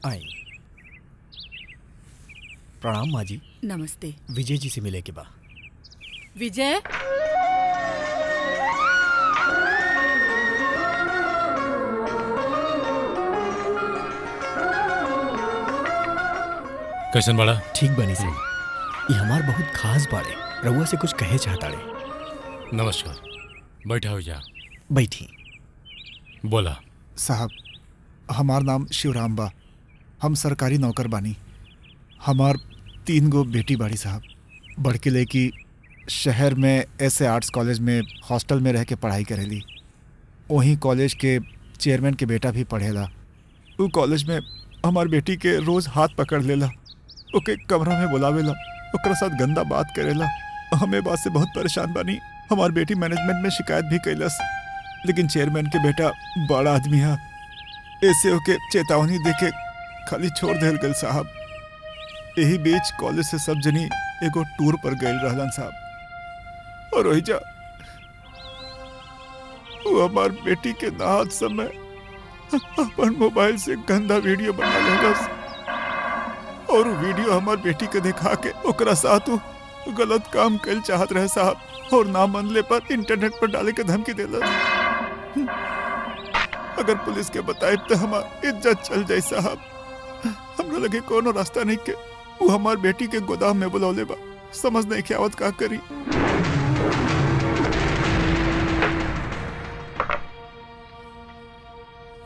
आई। प्रणाम माँ जी। नमस्ते। विजय जी से मिले के बा। विजय, कैसन बड़ा? ठीक बनी से। ये हमार बहुत खास बाड़े, रउआ से कुछ कहे चाहताड़े। नमस्कार, बैठा हो जा। बैठी। बोला। साहब, हमार नाम शिवराम बा। हम सरकारी नौकर बानी। हमार 3 गो बेटी बाड़ी साहब। बड़की लड़की शहर में ऐसे आर्ट्स कॉलेज में हॉस्टल में रह के पढ़ाई करेली। वहीं कॉलेज के चेयरमैन के बेटा भी पढ़ेला। वो कॉलेज में हमार बेटी के रोज़ हाथ पकड़ लेला, ओके कमरा में बुलावेला, ओकरा साथ गंदा बात करेला। हमें बात से बहुत परेशान बानी। हमार बेटी मैनेजमेंट में शिकायत भी कैलस, लेकिन चेयरमैन के बेटा बड़ा आदमी है, ऐसे ओके चेतावनी देके खाली छोड़ देल गल साहब। यही बीच कॉलेज से सब जनी एगो टूर पर गए रहलन साहब, और वही जा वो हमार बेटी के नहात समय अपन मोबाइल से गंदा वीडियो बना लेलस, और वो वीडियो हमार बेटी के दिखा के ओकरा साथ वो गलत काम कल चाहत रहे साहब, और ना मनले पर इंटरनेट पर डाले के धमकी देलस। अगर पुलिस के बताए तो हमार इज्जत चल जाए साहब। हमरा लगे कोनो रास्ता नहीं के वो हमार बेटी के गोदाम में बुलौले बा। समझ नहीं के आवत का करी।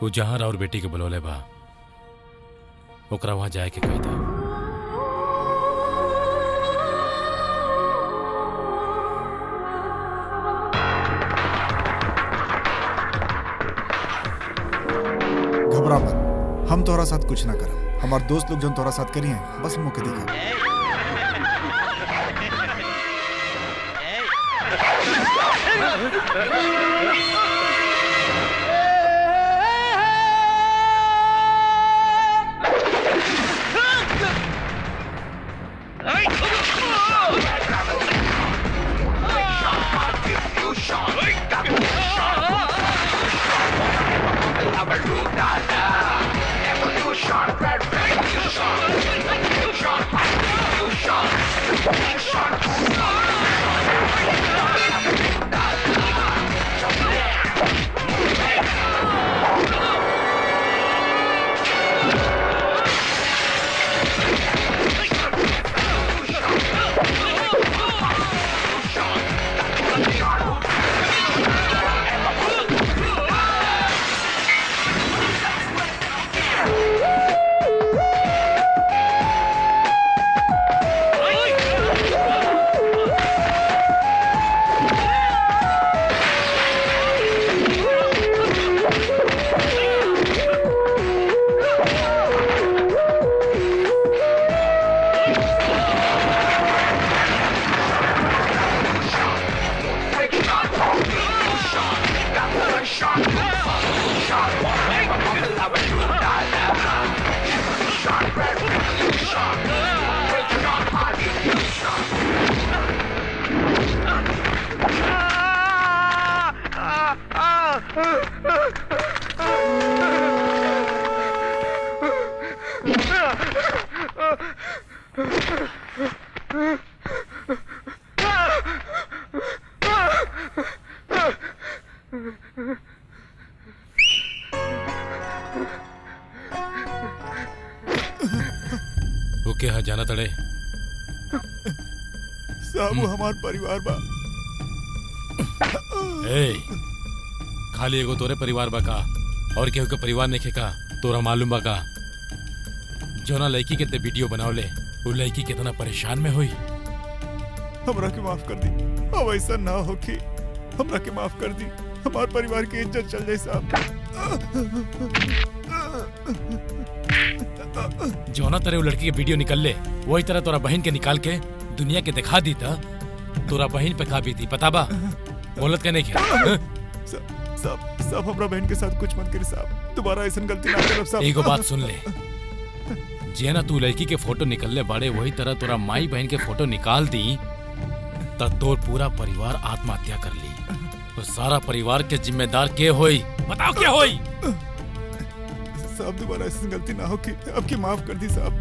वो जहाँ और बेटी के बुलौले बा, ओकरा वहां जाए के कह दे। घबरा मत, हम तोहरा साथ कुछ ना करब। हमार दोस्त लोग जो तोहरा साथ करी हैं, बस मौके देखा। ओके, हाँ जाना तड़े साहब। वो हमार परिवार बा। ए, खाली एगो तोरे परिवार बा का और केहू के परिवार नहीं का? तोरा मालूम बा का जोना लड़की के ते वीडियो बनावले वो लड़की कितना परेशान में हुई? हमरा के माफ कर दी। अब ऐसा ना हो कि हमरा के माफ कर दी। हमार परिवार की इज्जत चल जाए साहब। जोना तरह वो लड़की के वीडियो निकल ले, वही तरह तोरा बहन के निकाल के दुनिया के दिखा दी था। तोरा बहन पे का बीती पता बा? बोलत के नहीं क्या? साहब हमरा बहन के साथ कुछ मत करी साहब। दोबारा ऐसा गलती ना करब साहब। एगो बात सुन ले, जे ना तू लड़की के फोटो निकलने बाड़े वही तरह तोरा माई बहन के फोटो निकाल दी तो तोर पूरा परिवार आत्महत्या कर ली। तो सारा परिवार के जिम्मेदार के होई? बताओ क्या होई? साहब दोबारा ऐसी गलती ना हो कि आपकी माफ कर दी साहब।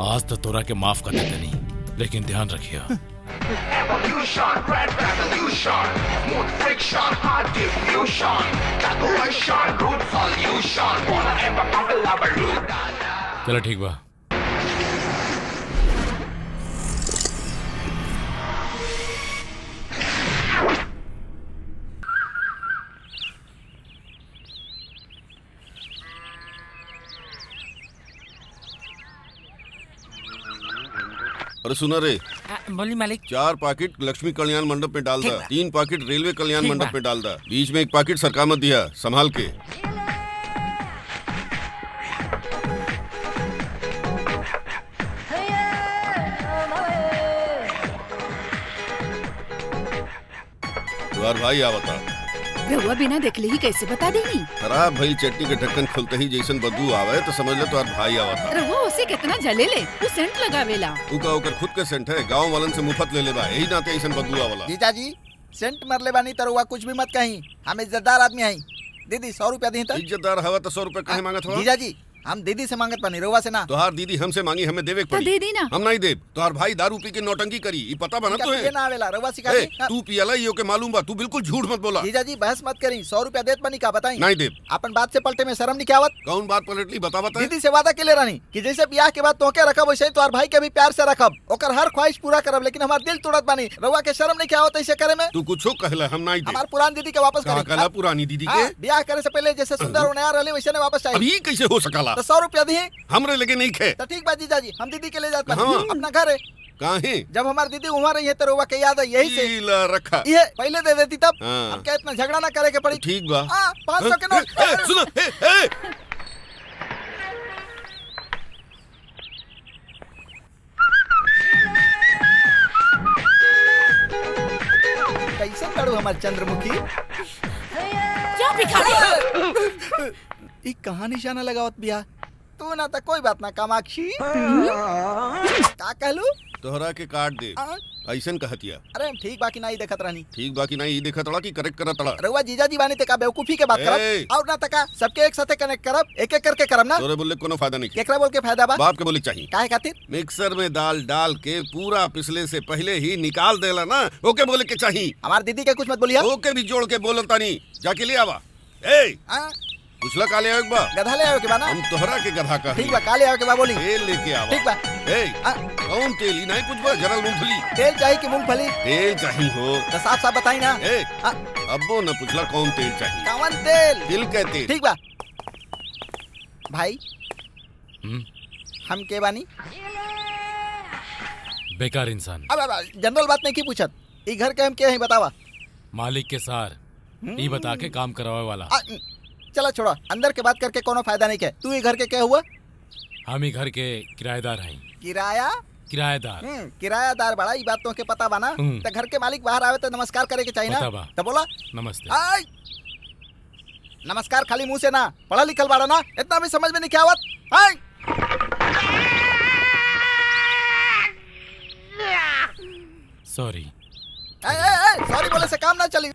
आज तो तोरा के माफ कर देते नहीं, लेकिन ध्यान रखियो। Evolution, red revolution, smooth friction, hard diffusion, calculation, root solution, wanna ever collaborate. चलो ठीक बा। अरे सुना रे, बोली मालिक। 4 पैकेट लक्ष्मी कल्याण मंडप में डाल दा, ठीक बा। 3 पैकेट रेलवे कल्याण ठीक मंडप बा। में डाल दा, बीच में 1 पैकेट सरकार मत दिया, संभाल के। तुम्हार भाई आवता। रहुआ बिना देखले ही कैसे बता देनी? खराब भइल चटनी के ढक्कन खुलते ही जैसन बदबू आवे तो समझ ले तुम्हार भाई आवता। रहुआ उसे कितना जले ले, वो सेंट लगावेला। उका ओकर खुद के सेंट है, गांव वालन से मुफ्त ले लेबा, यही नाते ऐसन बदबू आवला। जीजाजी सेंट मरले बानी तो रउआ कुछ भी मत कहीं, हम इज्जतदार आदमी हई। दीदी 100 रुपया दी त। इज्जतदार हवा तो 100 रुपए कहे मांगत हो? जीजाजी हम दीदी से मांगत बानी, रउआ से ना। तुहार दीदी हमसे मांगी, हमें देवे के तो पड़ी। दे दी ना। हम नहीं देब। तुहार भाई दारू पी के नौटंकी करी, ये पता बना तो है। ना आवेला रउआ सिखा ए, दी। तू पियला यो के मालूम बा, तू बिल्कुल झूठ मत बोला। जीजाजी बहस मत करी, 100 रुपया देत बानी का बताई। नहीं देब। अपन बात से पलटे में शर्म नहीं आवत। कौन बात पलटली बता बता। दीदी से वादा के ले रानी कि जैसे ब्याह के बाद तोके रखब वैसे ही तोहार भाई के भी प्यार से रखब, ओकर हर ख्वाहिश पूरा करब, लेकिन हमार दिल तोड़त बानी। रउआ के शर्म नहीं आवत ऐसे करे में? तू कुछो कहला, हम नहीं देब। हमार पुरानी दीदी के वापस कहा करी। कहला पुरानी दीदी के? हाँ, ब्याह करे से पहले जैसे सुंदर और नया रहले वैसे ने वापस चाहिए। अभी कैसे हो सकला? तो 100 रुपया दी हमरे लगे नहीं खे। तो ठीक बा जीजाजी, हम दीदी के ले जाते हाँ। अपना घर है। काहे? जब हमारी दीदी वहाँ रही है तो रउआ के याद है यही से। ई ला रखा। ये पहले दे देती तब। हाँ। अब क्या इतना झगड़ा ना करे के पड़ी। ठीक बा। 500 के नोट। ए, सुनो, ए। कैसे करू हमार चंद्रमुखी? क्या भिखारी? ई कहाँ निशाना लगावत बिया? तू ना तो कोई बात ना कामाक्षी। का कहलू? तोहरा के काट दे, हाँ? ऐसन कहतिया। अरे हम ठीक बाकी ना ही देखत रहनी। ठीक बाकी नहीं, ई देखा तड़ा की करेक्ट करा तड़ा। रउआ जीजाजी बानी ते का बेवकूफी के बात ए। करब और ना तका सबके एक साथे कनेक्ट करब, एक एक करके करब ना। तोरे बोले कोनो फायदा नहीं। केकरा बोल के फायदा बा? बाप के बोले चाहिए। काहे खातिर? मिक्सर में दाल डाल के पूरा पिसले से पहले ही निकाल देला ना, ओके बोले के चाहिए। हमार दीदी के कुछ मत बोलिया। ओके भी जोड़ के बोलता नहीं, जाके ले आवा। ए, हाँ? पुछला काले आवे के बा? गधा ले आओ के बा ना? हम तोहरा के गधा का ठीक बा, काले आओ के बा बोली। तेल लेके आवा। ठीक बा। ए, हाँ? कौन तेल? ई नहीं पूछबा, जरा मूंगफली। तेल चाहिए कि मूंगफली? तेल चाहिए हो। तो साफ साफ बताई ना। ए, हाँ? अब्बो न पूछला कौन तेल चाहिए। कौन तेल? दिल के तेल। ठीक बा भाई। हम्म, हम के बानी? बेकार इंसान। अब जनरल बात नहीं की पूछत, ई घर के हम के हैं बतावा। मालिक के सार ये बता के काम करवाए वाला। चला छोड़ा, अंदर के बात करके कोनो फायदा नहीं के। तू ये घर के क्या हुआ? हम ही घर के किराएदार हैं। किराया? किराएदार। किरायादार बड़ा, ई बात तो के पता बा ना। तो घर के मालिक बाहर आवे तो नमस्कार करे के चाहिए ना। पता बा। तो बोला नमस्ते। आय नमस्कार खाली मुंह से ना, पढ़ा लिखल बाड़ा ना, इतना भी समझ में नहीं क्या आवत। I sorry. सॉरी बोले से काम ना चली।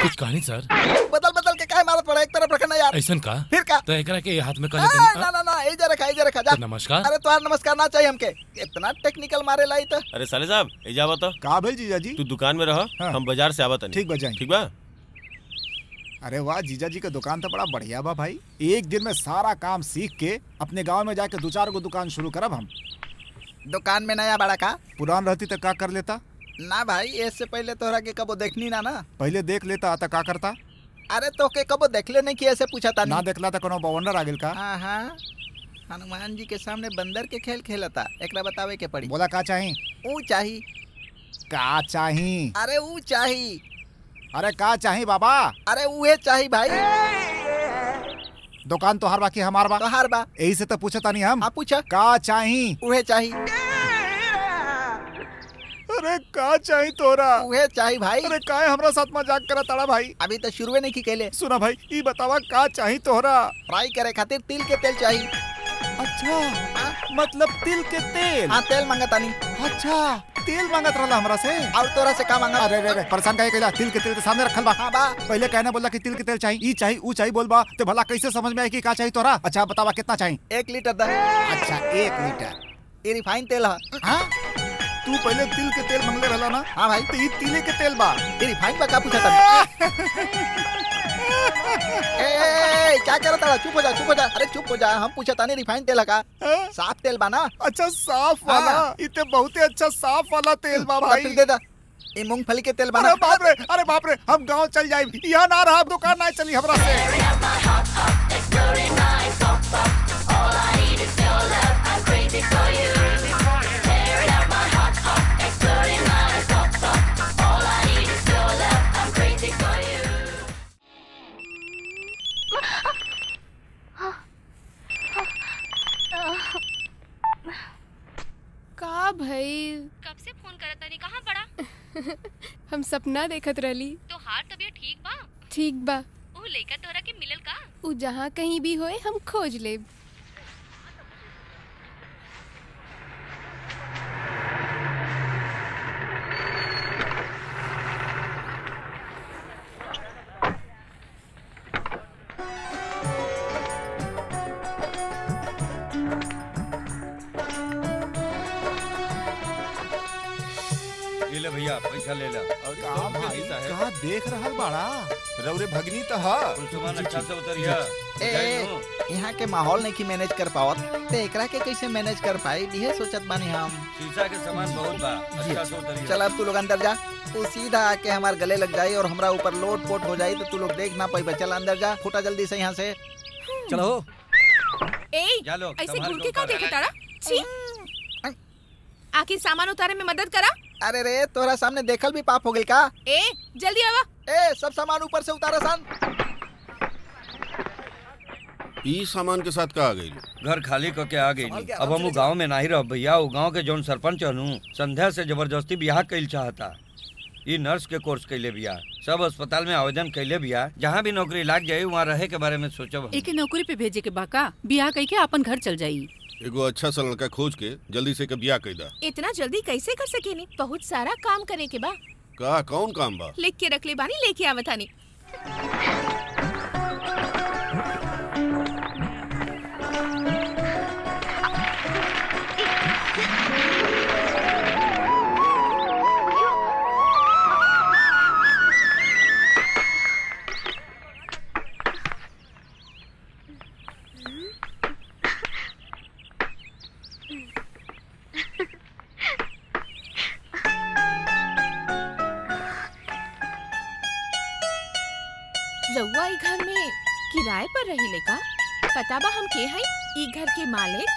कुछ कहानी सर। बदल बदल के काहे मारत पड़ा, एक तरफ रखना यार। ऐसन का? फिर का? तो एकरा के हाथ में कर आ, लेते ना ना ना, एजा रखा जा। तो नमस्कार। अरे तुम्हारा नमस्कार ना चाहिए हमके, इतना टेक्निकल मारे लाई तो। अरे साले साहब एजा बता, का भाई जीजाजी? तू दुकान में रह, हाँ। हम बाजार से आवत नहीं। ठीक बा जाएं। ठीक बा। अरे वाह, जीजाजी का दुकान तो बड़ा बढ़िया बा भाई। एक दिन में सारा काम सीख के अपने गांव में जाके 2-4 गो दुकान शुरू करब हम। दुकान में नया बड़ा का? पुरान रहती तो का कर लेता? ना भाई, इससे पहले तोहरा के कबो देखनी ना। पहले देख लेता तो का करता? अरे तो के कबो देखले नहीं कि ऐसे पूछा था ना देखला तो कोनो बवंडर आ गेल का? हाँ, हनुमान जी के सामने बंदर के खेल खेलता, एकरा बतावे के पड़ी। बोला का चाही? ऊ चाही। का चाही? अरे ऊ चाही। अरे का चाही बाबा? अरे उहे चाही भाई। दुकान तो हर बाकी हमार बा। तोहार बा। यही से तो पूछता नहीं हम। हाँ पूछा। का चाही? उहे चाही। अरे का चाही तोरा? उहे चाही भाई। अरे काहे हमरा साथ मजाक करत ताड़ा भाई? अभी तो शुरुए नहीं की कहले। सुना भाई, ई बतावा का चाही तोहरा? फ्राई करे खातिर तिल के तेल चाहिए। अच्छा, मतलब तिल के तेल? हाँ तेल मंगता नहीं। अच्छा, तेल मांगत रहला हमरा से। और तोरा से का मांगा? अरे रे रे परेशान काहे कैला? तिल के तेल के सामने रखल बा। हाँ बा। पहले कहना बोला कि तिल के तेल चाहिए, ई चाहिए, ऊ चाहिए बोलबा तो भला कैसे समझ में आई कि का चाहिए तोरा? अच्छा बतावा कितना चाहिए? 1 लीटर दा। अच्छा 1 लीटर। ये रिफाइन तेल है। हाँ तू पहले तिल के तेल मांगले रहला ना? हाँ भाई। तो ई तिले के तेल बा। ये रिफाइन बा का पूछा था? क्या कह रहा था? चुप हो जा, चुप हो जा। अरे चुप हो जा, हम पूछा था नहीं रिफाइन तेल है का? साफ तेल बा ना? अच्छा साफ वाला। हाँ। इते बहुते अच्छा साफ वाला तेल बा तो भाई। फिर दे दा। ये मूंगफली के तेल बा अरे ना? बाप रे, अरे बाप रे, हम गांव चल जाए, यहाँ ना रहा दुकान ना चली हमरा से। का भाई? कब से फोन करत तानी, कहाँ पड़ा? हम सपना देखत रहली। तो हार तबियत ठीक बा? ठीक बा। ऊ लइका तोरा के मिलल का? उ जहाँ कहीं भी होए हम खोज लेब। ये ले भैया पैसा ले ला। और का सब के भाई दिशा है। का देख रहल बाड़ा? रौरे भगनी तो हा। कुल सामान अच्छा से उतरिया। यहाँ के माहौल नहीं की मैनेज कर पावत, तो एकरा के कैसे मैनेज कर पाई ये सोचत बानी हम। शीशा के सामान बहुत बा, अच्छा से उतरिया। चल अब तू लोग अंदर जा। तू सीधा आके हमारे गले लग जाई और हमरा ऊपर लोट पोट हो जाई तो तू लोग देख ना पाई। चल अंदर जा, फुटा जल्दी से यहाँ से। चलो। ए, जा लो, ऐसे संभाल घूर के के का उतारा। देखे तारा? छी। आखिर सामान उतारे में मदद करा। अरे रे तोरा सामने देखल भी पाप हो गई का? ए, जल्दी आवा। ए सब सामान ऊपर से उतारा सन। ई सामान के साथ का आ गई? घर खाली करके आ गई नी। अब हम गांव में नहीं रह भैया। वो गांव के जौन सरपंच हनु संध्या से जबरदस्ती बियाह कइल चाहता। ये नर्स के कोर्स कैले बिया, सब अस्पताल में आवेदन कैले बिया। जहाँ भी नौकरी लाग जाये वहाँ रहे के बारे में सोचब। एके नौकरी पे भेजे के बाका बियाह कई के अपन घर चल जाई। एगो अच्छा सा लड़का खोज के जल्दी से बियाह कई दा। इतना जल्दी कैसे कर सकेनी? बहुत सारा काम करे के बा। का कौन काम बा? लिख के रख ले बानी, लेके आवतानी। रउआ ई घर में किराए पर रही का? पता बा हम के हई? ई घर के मालिक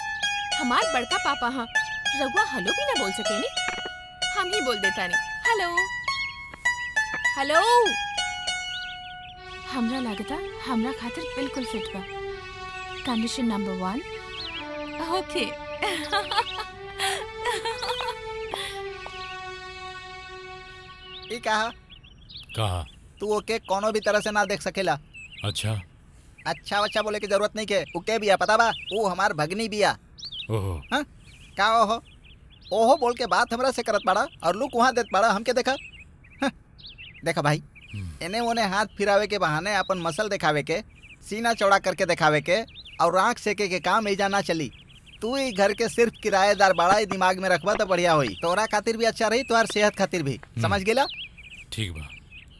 हमार बड़का पापा हाँ। रउआ हेलो भी ना बोल सके नी? हम ही बोल देता नी। Hello hello. हमरा लगता हमरा खातिर बिल्कुल फिट बा। कंडीशन नंबर 1 ओके। ई कहा? कहा? तू ओके कोनो भी तरह से ना देख सकेला। अच्छा। अच्छा अच्छा बोले की जरूरत नहीं के। उके बिया पता बा? वो हमार भगनी बिया। ओहो। हाँ? का ओहो? ओहो बोल के बात हमरा से करत पड़ा और लुक वहाँ देत पड़ा हमके देखा। हाँ? देखा भाई, इन्हें उन्हें हाथ फिरावे के बहाने अपन मसल दिखावे के, सीना चौड़ा करके दिखावे के और आँख सेके के काम एजा ना चली। तू ही घर के सिर्फ किराएदार बड़ा ही दिमाग में रखबा तो बढ़िया होई। तोरा खातिर भी अच्छा रही, तुम्हार सेहत खातिर भी। समझ गेला? ठीक बा।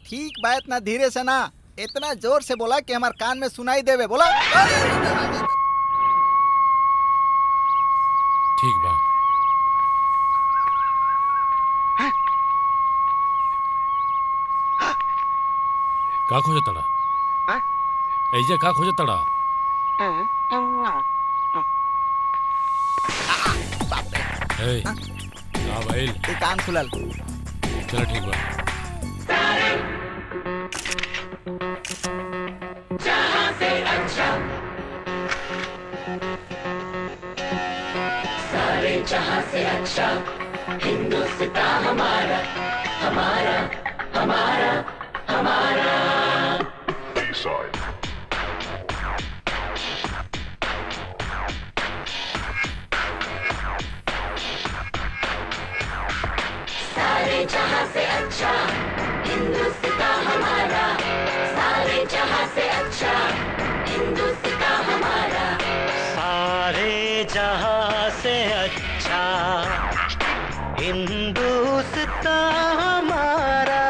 ठीक बा, इतना धीरे से ना, इतना जोर से बोला कि हमार कान में सुनाई देवे। बोला ठीक बा। का खोज तड़ा? ऐजे का खोज तड़ा? ए, का भाई? कान खुलल। चलो ठीक बा। जहाँ से अच्छा सारे जहाँ से अच्छा हिंदुस्तान हमारा हमारा हमारा हमारा। सारे जहां से अच्छा हिंदुस्तान हमारा, सारे जहां से अच्छा हिंदुस्तान हमारा, सारे जहां से अच्छा हिंदुस्तान हमारा,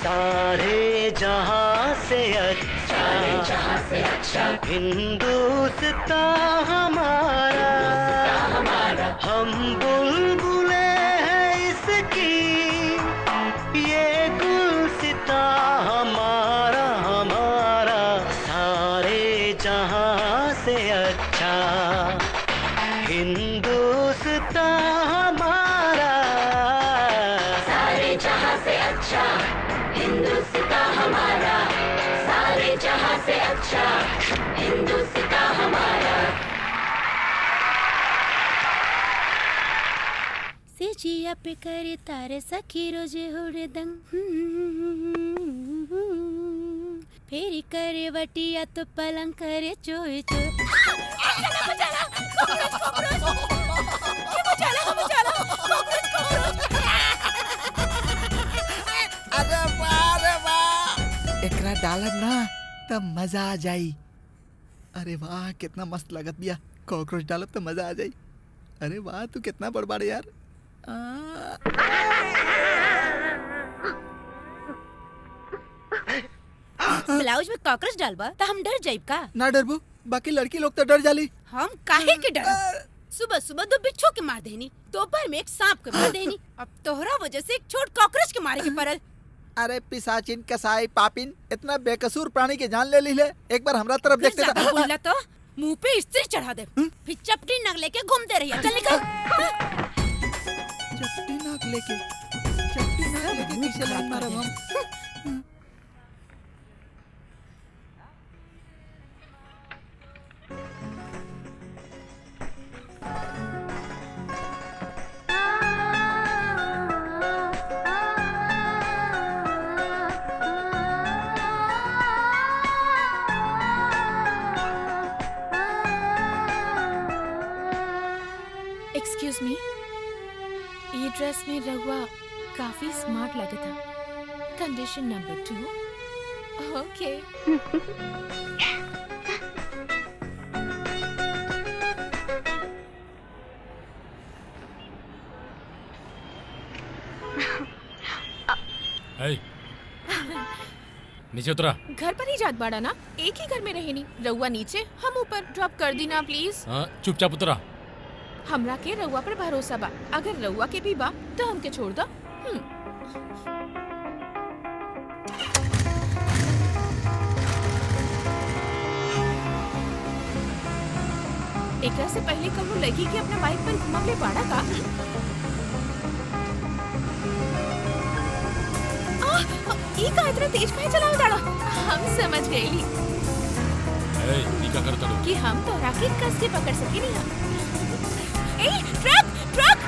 सारे जहां से अच्छा, सारे जहां से अच्छा हिंदुस्तान हमारा, हमारा, हम बुलबुले हैं इसकी, ये गुलसिता हमारा हमारा, सारे जहां से अच्छा हिंदुस्तान हमारा, सारे जहां से अच्छा हिंदुस्तान हमारा, सारे जहां से अच्छा हिंदुस्तान हमारा। से जिया पे करे तारे सखी रोजे हुड़दंग, फेरी करे वटिया तो पलंग करे चोय चोय। अरे वाह रे वाह, एकरा डालब ना तब मजा आ जाई। अरे वाह कितना मस्त लगत बिया, कॉकरोच डालब तो मजा आ जाई। अरे वाह तू कितना बड़बड़ यार। ब्लाउज में कॉकरोच डालबा तो हम डर जाइब का? ना डरबू, बाकी लड़की लोग तो डर जाली। हम काहे के डर? सुबह सुबह दो बिच्छू के मार देनी, दोपहर में एक सांप के मार देनी, अब तोहरा वजह से एक छोट कॉकरोच के मारे के पड़ल। अरे पिशाचिन कसाई पापिन, इतना बेकसूर प्राणी के जान ले ली ले। एक बार हमरा तरफ देखते ज्यादा बोलला तो मुंह पे इस्त्री चढ़ा दे, फिर चपटी नग लेके घूमते रहिए। चल निकल। चपटी नाक लेके किसे लाइन मारब हम? एक्सक्यूज मी, ये ड्रेस में रहुआ काफी स्मार्ट लगे था। Condition number 2। ओके। नीचे उतरा। घर पर ही जात बाड़ा ना, एक ही घर में रहे नी। रहुआ नीचे, हम ऊपर। ड्रॉप कर दी ना प्लीज। हाँ चुपचाप उतरा। हमरा के रहुआ पर भरोसा बा, अगर रहुआ के भी बा तो हमके छोड़ दो। एकरा से पहले कहूँ लड़की के अपना बाइक पर घुमावले बाड़ा का? ई का इतना तेज काहे चलावे दाड़ा? हम समझ गईली ई का करत कि हम तो राकेट कस के पकड़ सके नहीं हम। ए ट्रक ट्रक!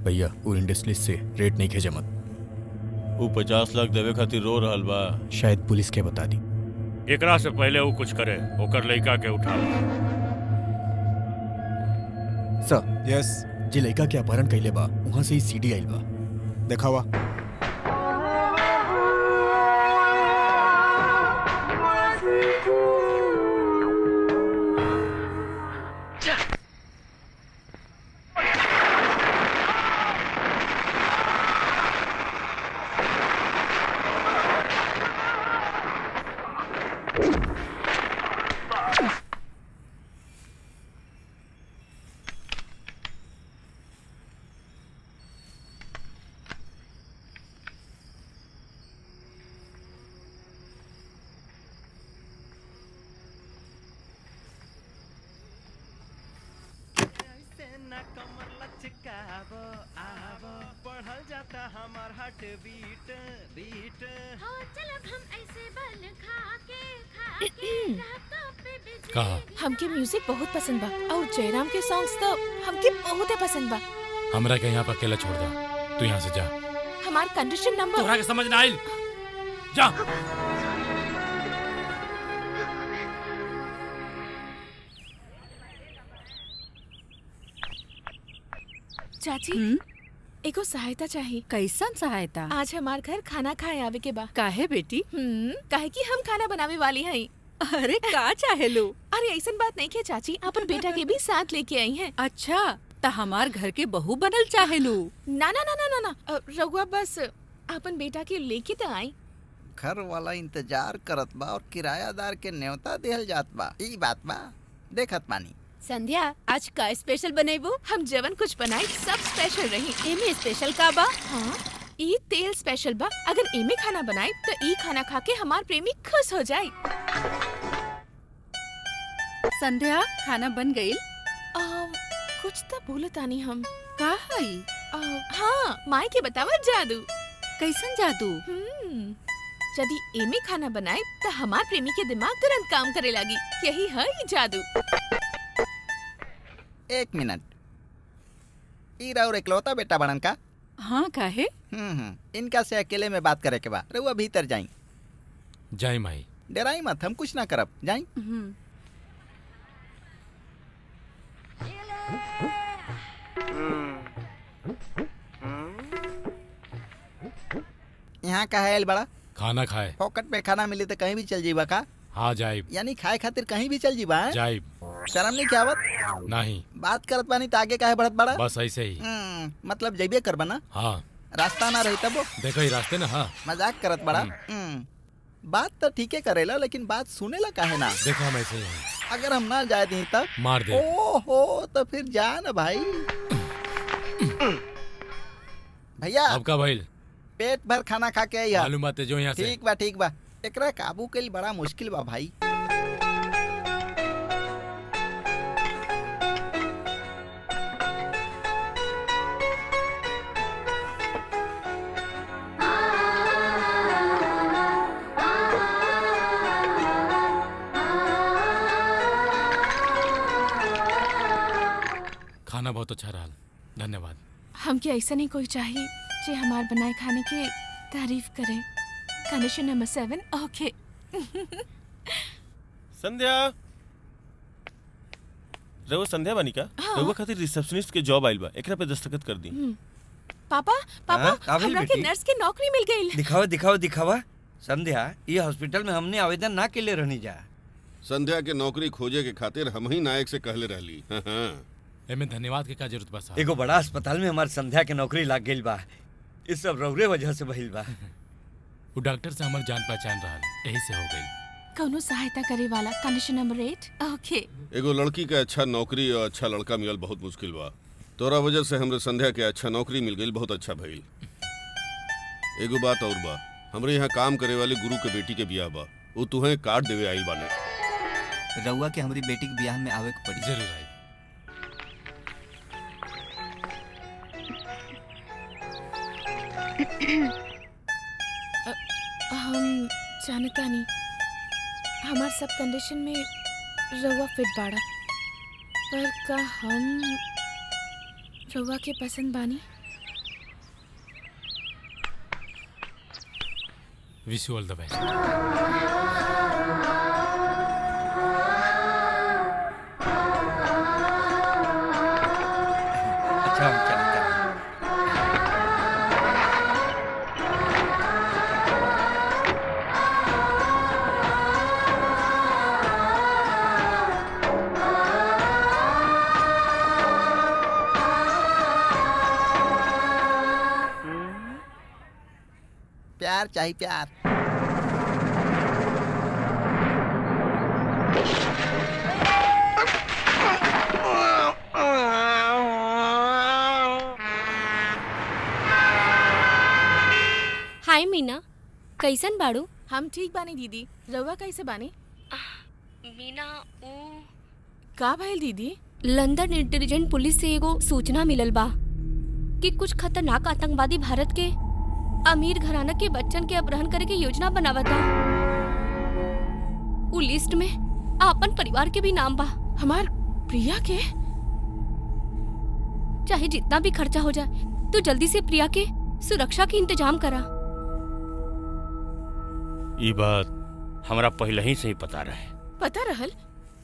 भैया वो इंडस्ट्री से रेट नहीं खेजे मत। वो 50 लाख देवे खातिर रो रहल बा। शायद पुलिस के बता दी। एकरा से पहले वो कुछ करे, ओकर लड़का के उठावा। सर यस, जे लड़का के अपहरण कैले बा वहाँ से ही सीडी आइल बा। देखावा। ना कमर लचकावो आवो बढ़ल जाता हमार हार्ट बीट बीट हो चलो हम ऐसे बन खा के रातों पे बिजली कहा हमके म्यूजिक बहुत पसंद बा और जयराम के सॉन्ग्स तो हमके बहुत पसंद बा। हमरा के यहाँ पर अकेला छोड़ दा, तू यहाँ से जा। हमार कंडीशन नंबर तोहरा के समझ ना आइल, जा। चाची एको सहायता चाहिए। कैसन सहायता? आज हमार घर खाना खाए आवे के बा। काहे बेटी? काहे कि हम खाना बनावे वाली हई। अरे का चाहे लो? अरे ऐसन बात नहीं है चाची, अपन बेटा के भी साथ लेके आई हैं। अच्छा त हमार घर के बहू बनल चाहे लो? ना ना ना ना ना ना, रघुआ बस अपन बेटा के लेके तो आई। घर वाला इंतजार करत बा और किरायादार के न्योता देहल जात बा, ई बात बा देखत पानी। संध्या आज का स्पेशल बनेबो? हम जवन कुछ बनाई सब स्पेशल रही। एमे स्पेशल का बा? हाँ ई तेल स्पेशल बा। अगर एमे खाना बनाई तो ई खाना खा के हमार प्रेमी खुश हो जाए। संध्या खाना बन गई? कुछ तो बोलतानी हम। का हई? हाँ माई के बतावा जादू। कैसन जादू? यदि एमे खाना बनाए तो हमार प्रेमी के दिमाग तुरंत काम करे लगी। यही है ये जादू। एक मिनट, ई राउर इकलौता बेटा बनन का? हाँ काहे? इनका से अकेले में बात करे के बा। रउआ भीतर जाई। जाई माई। डराई मत, हम कुछ ना करब, जाई। यहाँ का है बड़ा? खाना खाए। फोकट में खाना मिले तो कहीं भी चल जीबा का? हाँ जाइब। यानी खाए खातिर कहीं भी चल जीबा? जाइब। शर्म नहीं क्या आवत? नहीं। बात करत बानी तो आगे काहे बढ़त बड़ा? बस ऐसे ही। मतलब जइबे करबा ना? हाँ। रास्ता ना रही तब? देखो ही रास्ते ना। हाँ मजाक करत बड़ा। बात तो ठीक है करेला, लेकिन बात सुनेला काहे ना? देखो हम ऐसे ही हैं। अगर हम ना जाए दी तब मार दे। ओहो तो फिर जा ना भाई। भैया अब का भाई पेट भर खाना खा के आई। मालूम बात है जो यहाँ से। ठीक बा। एकरा काबू के लिए बड़ा मुश्किल बा भाई। खाना बहुत अच्छा रहा, धन्यवाद। हमके ऐसा नहीं कोई चाहिए जो हमार बनाए खाने की तारीफ करे। कंडीशन नंबर 7 ओके। संध्या रघु संध्या बानी का? हाँ। रघु खातिर रिसेप्शनिस्ट के जॉब आइल बा, एकरा पे दस्तखत कर दी। पापा हमरा के नर्स की नौकरी मिल गई। दिखावा। संध्या ये हॉस्पिटल में हमने आवेदन ना के लिए रहनी जा। संध्या के नौकरी खोजे के खातिर हम ही नायक से कहले रहली। एमे धन्यवाद के का जरूरत बा साहब। एगो बड़ा अस्पताल में हमार संध्या के नौकरी लाग गई बा। इस सब रौरे वजह से भइल बा। वो डॉक्टर से हमार जान पहचान रहा, यही से हो गई। कौनो सहायता करे वाला। कंडीशन नंबर 8 ओके। एगो लड़की के अच्छा नौकरी और अच्छा लड़का मिलल बहुत मुश्किल बा। तोरा वजह से हमरे संध्या के अच्छा नौकरी मिल गई, बहुत अच्छा भइल। एगो बात और बा, हमरे यहाँ काम करे वाले गुरु के बेटी के बियाह बा, वो तुहे कार्ड देवे आइल बाने। रउआ के हमारी बेटी के बियाह में आवे के पड़ी। जरूर आई। हम जानता नहीं हमार सब कंडीशन में रउआ फिट बाड़ा, पर का हम रउआ के पसंद बानी? Wish you all the best. अच्छा हम चलते हैं। प्यार चाहिए प्यार। हाय मीना, कैसन बाड़ू? हम ठीक बानी दीदी, रउआ कैसे बानी? मीना का भइल दीदी? लंदन इंटेलिजेंट पुलिस से एगो सूचना मिलल बा कि कुछ खतरनाक आतंकवादी भारत के अमीर घराना के बच्चन के अपहरण करे के योजना बनावता। उ लिस्ट में आपन परिवार के भी नाम बा। हमार प्रिया के? चाहे जितना भी खर्चा हो जाए तो जल्दी से प्रिया के सुरक्षा के इंतजाम करा। ये बात हमरा पहले ही से ही पता रहे। पता रहल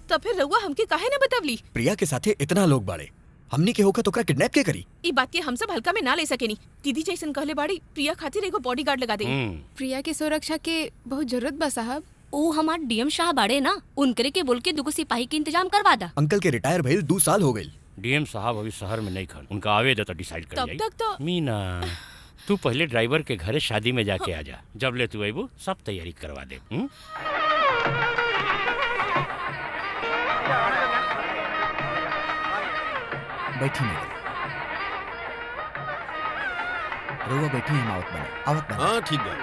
तो फिर रउआ हमके काहे न बतवली? प्रिया के साथे इतना लोग बाड़े, हमनी के होकर तोकरा किडनैप के करी। ई बात के हम सब हल्का में ना ले सकेनी। दीदी जैसन कहले बाड़ी प्रिया खातिर एगो बॉडीगार्ड लगा दे। प्रिया के सुरक्षा के बहुत जरूरत बा साहब। ओ हमार डीएम शाह बाड़े ना, उनकरे के बोल के दुगो सिपाही के इंतजाम करवा दा। अंकल के रिटायर भइल 2 साल हो गइल। डीएम साहब अभी शहर में नहीं खन, उनका आवे तो डिसाइड कर तब जाई। तक तो मीना तू पहले ड्राइवर के घरे शादी में जाके आ जा, जब ले तू अबू सब तैयारी करवा दे। बैठी नहीं रउआ बैठी हम आवत बने। हाँ ठीक बा।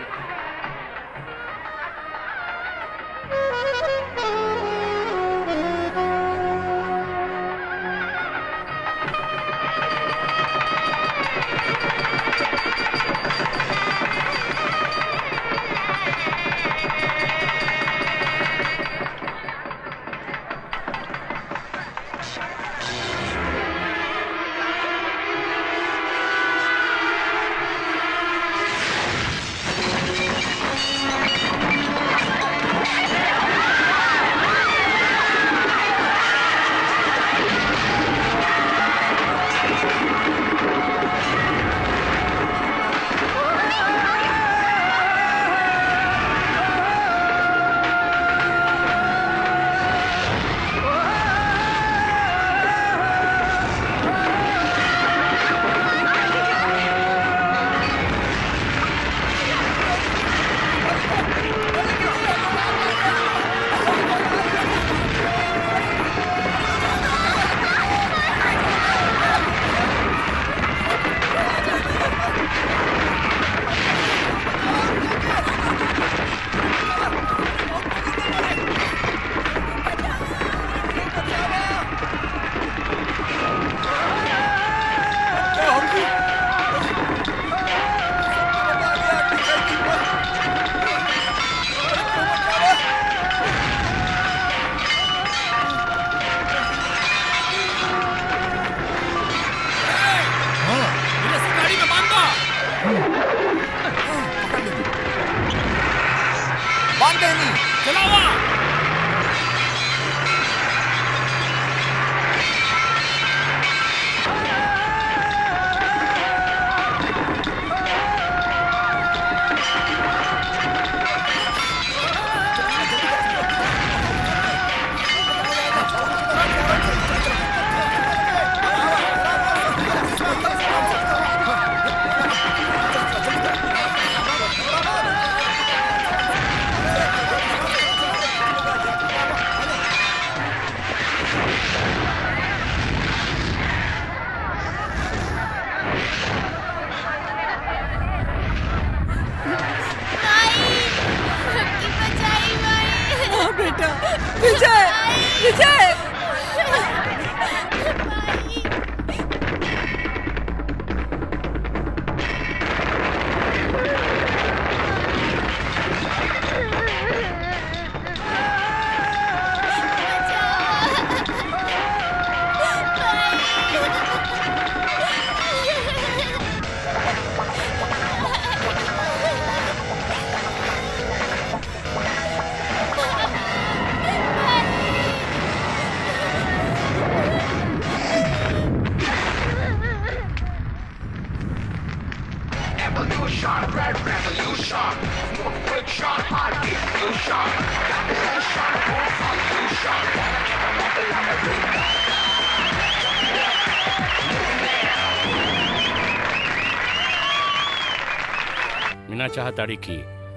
मीना चाहताड़ी की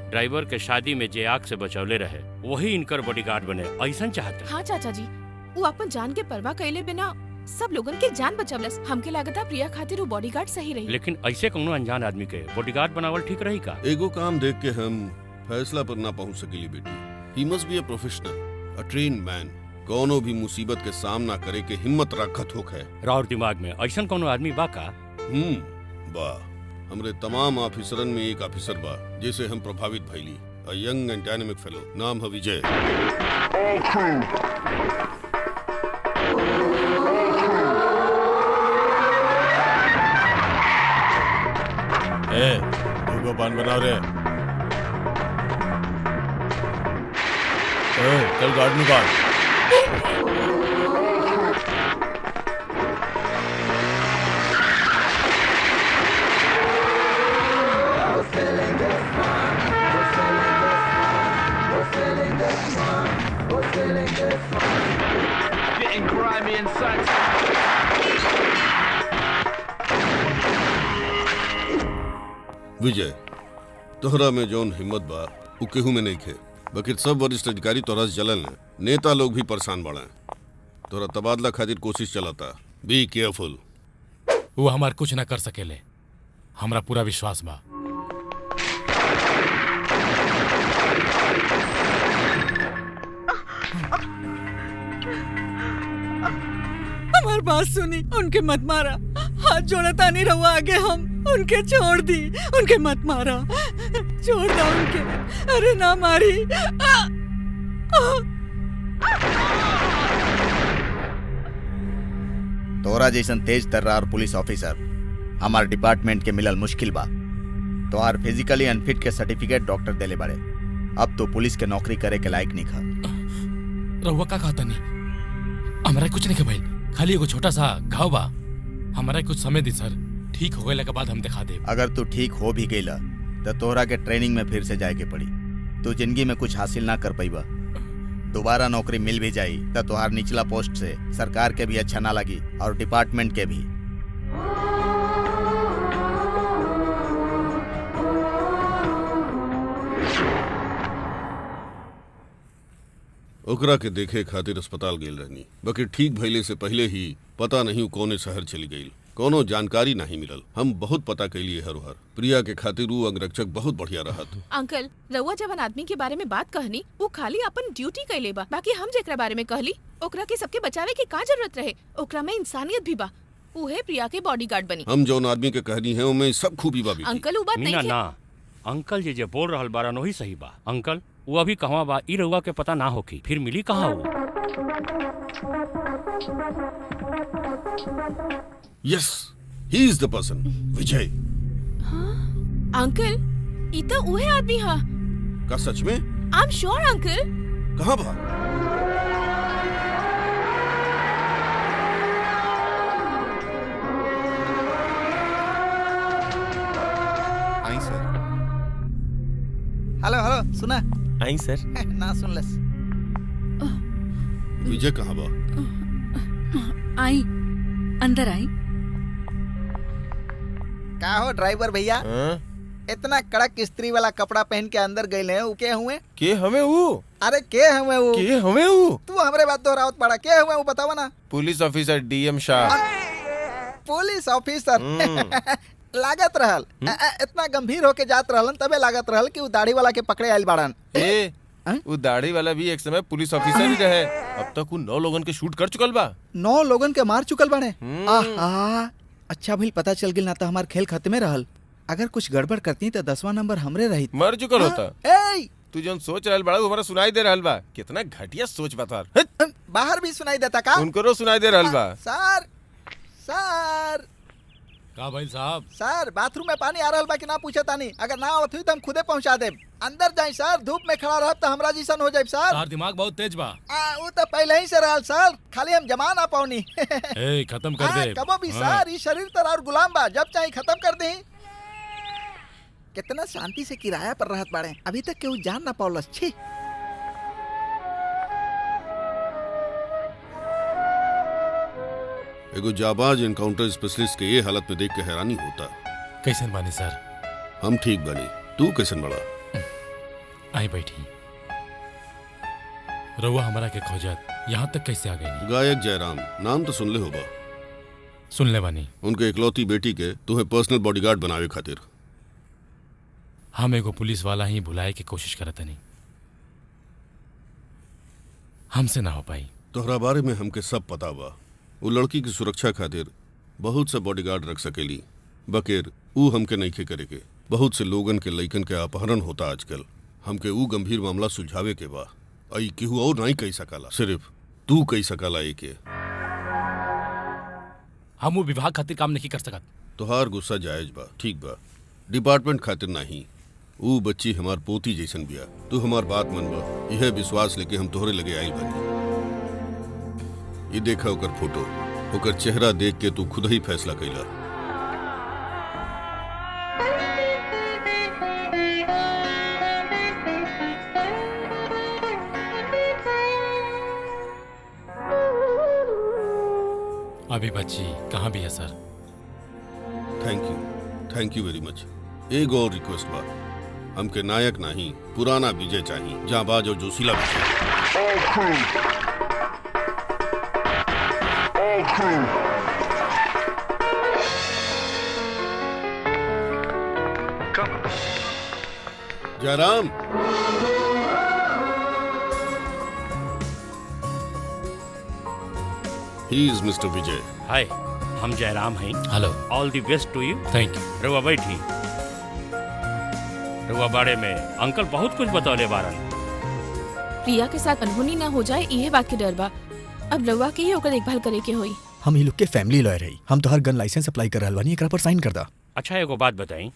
ड्राइवर के शादी में जे आग से बचौले रहे वही इनकर बॉडीगार्ड बने, ऐसा चाहते। हाँ चाचा जी, वो अपन जान के परवाह कैले बिना सब लोगन के जान बचवलस। हमके लागता प्रिया खातिर वो बॉडीगार्ड सही रही। लेकिन ऐसे कौनो अनजान आदमी के बॉडीगार्ड बनावल ठीक रही का? एगो काम देख के हम फैसला पर ना पहुंच सकेली बेटी। He must be a professional, a trained man. कोनो भी मुसीबत के सामना करे के हिम्मत रखत होखे। राउर दिमाग में ऐसा कोनो आदमी बा का? बा। हमरे तमाम ऑफिसरन में एक ऑफिसर बा जिसे हम प्रभावित भइली। A young and dynamic fellow, नाम है विजय। दूगो पान बनाओ रे। चल गार्ड निकाल। Getting grimy inside. विजय, तोहरा में जौन हिम्मत बा उ केहू में नहीं खे। बकिर सब वरिष्ठ अधिकारी तोहरा से जलन है। नेता लोग भी परेशान बड़ा है। तोहरा तबादला खातिर कोशिश चलाता। Be careful. वो हमार कुछ न कर सकेले, हमरा पूरा विश्वास बा। हमार बात सुनी, उनके मत मारा। हाथ जोड़ा तानी रहुआ आगे, हम उनके छोड़ दी। उनके मत मारा, छोड़ दो उनके। अरे ना मारी। तोरा जैसन तेज तर्रार पुलिस ऑफिसर हमार डिपार्टमेंट के मिलल मुश्किल बा। तोहार फिजिकली अनफिट के सर्टिफिकेट डॉक्टर देले बाड़े। अब तो पुलिस के नौकरी करे के लायक नहीं खा। रहुआ का कहता नहीं, हमारा कुछ नहीं भाई, खाली एगो छोटा सा घाव बा। हमारा कुछ समय दी सर, ठीक हो गए के बाद हम दिखा दे। अगर तू ठीक हो भी गईला तो तोहरा के ट्रेनिंग में फिर से जाए के पड़ी। तू जिंदगी में कुछ हासिल ना कर पाईबा। दोबारा नौकरी मिल भी जाई तो तोहार निचला पोस्ट से सरकार के भी अच्छा ना लगी और डिपार्टमेंट के भी। ओकरा के देखे खातिर अस्पताल गेल रहनी। बकिर ठीक भइले से पहले ही पता नहीं कौने शहर चली गई। कोनो जानकारी नहीं मिलल। हम बहुत पता कैलिए हर हर। प्रिया के खातिर वो अंगरक्षक बहुत बढ़िया रहत। अंकल, रउआ जवन आदमी के बारे में बात कहनी वो खाली अपन ड्यूटी कैले बा। बाकी हम जेकरा बारे में कहली ओकरा के सबके बचावे के का जरूरत रहे। ओकरा में इंसानियत भी बा। उहे प्रिया के बॉडीगार्ड बनी। हम जौन आदमी के कहनी है उनमें सब खूबी बा। अंकल वो बात नहीं मीना है। ना, अंकल जे बोल रहल बारन वही सही बा। अंकल वो अभी कहवा बा ई रउआ के पता ना होकी, फिर मिली कहाँ वो? Yes, he is the person, Vijay. Uncle, ई तो उहे आदमी हा। का सच में? I am sure uncle. कहाँ बा? आई सर। हेलो हेलो, सुना? आई सर। ना सुन लस। विजय कहाँ बा? आई, अंदर आई। का हो ड्राइवर भैया, इतना कड़क स्त्री वाला कपड़ा पहन के अंदर गए हैं, के हुए? के हमें वो? अरे के हुए वो? के हमें वो? तू हमरे बात दोहरावत पड़ा। के हुए वो बतावा ना। Police officer DM Shah. Police officer लागत रहल। इतना गंभीर होके जात रहलन तबे लागत रहल कि वो दाढ़ी वाला के पकड़े आइल बाड़न। ए, वो दाढ़ी वाला भी एक समय पुलिस ऑफिसर ही रहे। अब तक वो 9 लोगन के शूट कर चुकल बा। 9 लोगन के मार चुकल बाड़े। आहा, अच्छा भइल पता चल गेल, ना तो हमार खेल खत्मे रहल। अगर कुछ गड़बड़ करती तो 10वां नंबर हमरे रही। मर चुकल होता। ए, तू जो सोच रहल बड़ा हमारा सुनाई दे रहल बा। कितना घटिया सोच बा तार। बाहर भी सुनाई देता का? उनको सुनाई दे रहल बा। सर सर का भाई साहब? सर बाथरूम में पानी आ रहल बा कि ना पूछे तानी। अगर ना आवत हुई तो हम खुदे पहुंचा देब। अंदर जाई सर, धूप में खड़ा रहब तो हमरा जैसन हो जाए सर। तार दिमाग बहुत तेज बा। वो तो पहले ही से रहल सर, खाली हम जमा ना पाऊनी। ए, खत्म कर दे। कबो भी सर, ये शरीर तो और गुलाम बा, जब चाहे खत्म कर दे। कितना शांति से किराया पर रहत बाड़े, अभी तक केहू जान ना पावलस। छी। एगो जाबाज एनकाउंटर स्पेशलिस्ट के ये हालत में देख के हैरानी होता। कैसन बानी सर? हम ठीक बानी, तू कैसन बड़ा? आई बैठी। रउआ हमारा के खोजत यहाँ तक कैसे आ गई? गायक जयराम नाम तो सुन ले होगा। सुन ले बानी। उनके इकलौती बेटी के तुम्हें पर्सनल बॉडीगार्ड बनावे खातिर। हम एगो पुलिस वाला ही भुलाए की कोशिश करत नहीं, हमसे ना हो पाई। तोहरा बारे में हमके सब पता बा। वो लड़की की सुरक्षा खातिर बहुत से बॉडीगार्ड रख सकेली, बकेर ऊ हमके नइखे करेके। बहुत से लोगन के लइकन के अपहरण होता आजकल। हमके ऊ गंभीर मामला सुलझावे के बा। आई केहू और नहीं कही सकाला, सिर्फ तू कही सकाला एके। हम वो विभाग खातिर काम नहीं कर सकत। तोहार गुस्सा जायज बा, ठीक बा। डिपार्टमेंट खातिर नहीं, ऊ बच्ची हमार पोती जैसन बिया। तू हमार बात मनबा, यह विश्वास लेके हम तोहरे लगे आइल बानी। ये देखा ओकर फोटो, ओकर चेहरा देख के तू खुद ही फैसला कैला। अभी बच्ची कहाँ भी है सर? थैंक यू वेरी मच। एक और रिक्वेस्ट बा, हमके नायक नहीं पुराना विजय चाहिए, जाबाज और जोशीला Vijay. Jayaram, he is mister Vijay. Hi, हम जयराम हैं। Hello. All the best to you. Thank you. रउआ बैठी। रउआ बारे में अंकल बहुत कुछ बतौले बारन। प्रिया के साथ अनहोनी ना हो जाए, यह बात के डर बा। अब रउआ के ही ओकर देखभाल करे के होई। हम ही लोग के फैमिली लॉयर है। हम तो हर गन लाइसेंस अप्लाई कर रहल बानी, एकरा पर साइन कर दा। अच्छा एगो बात बताई,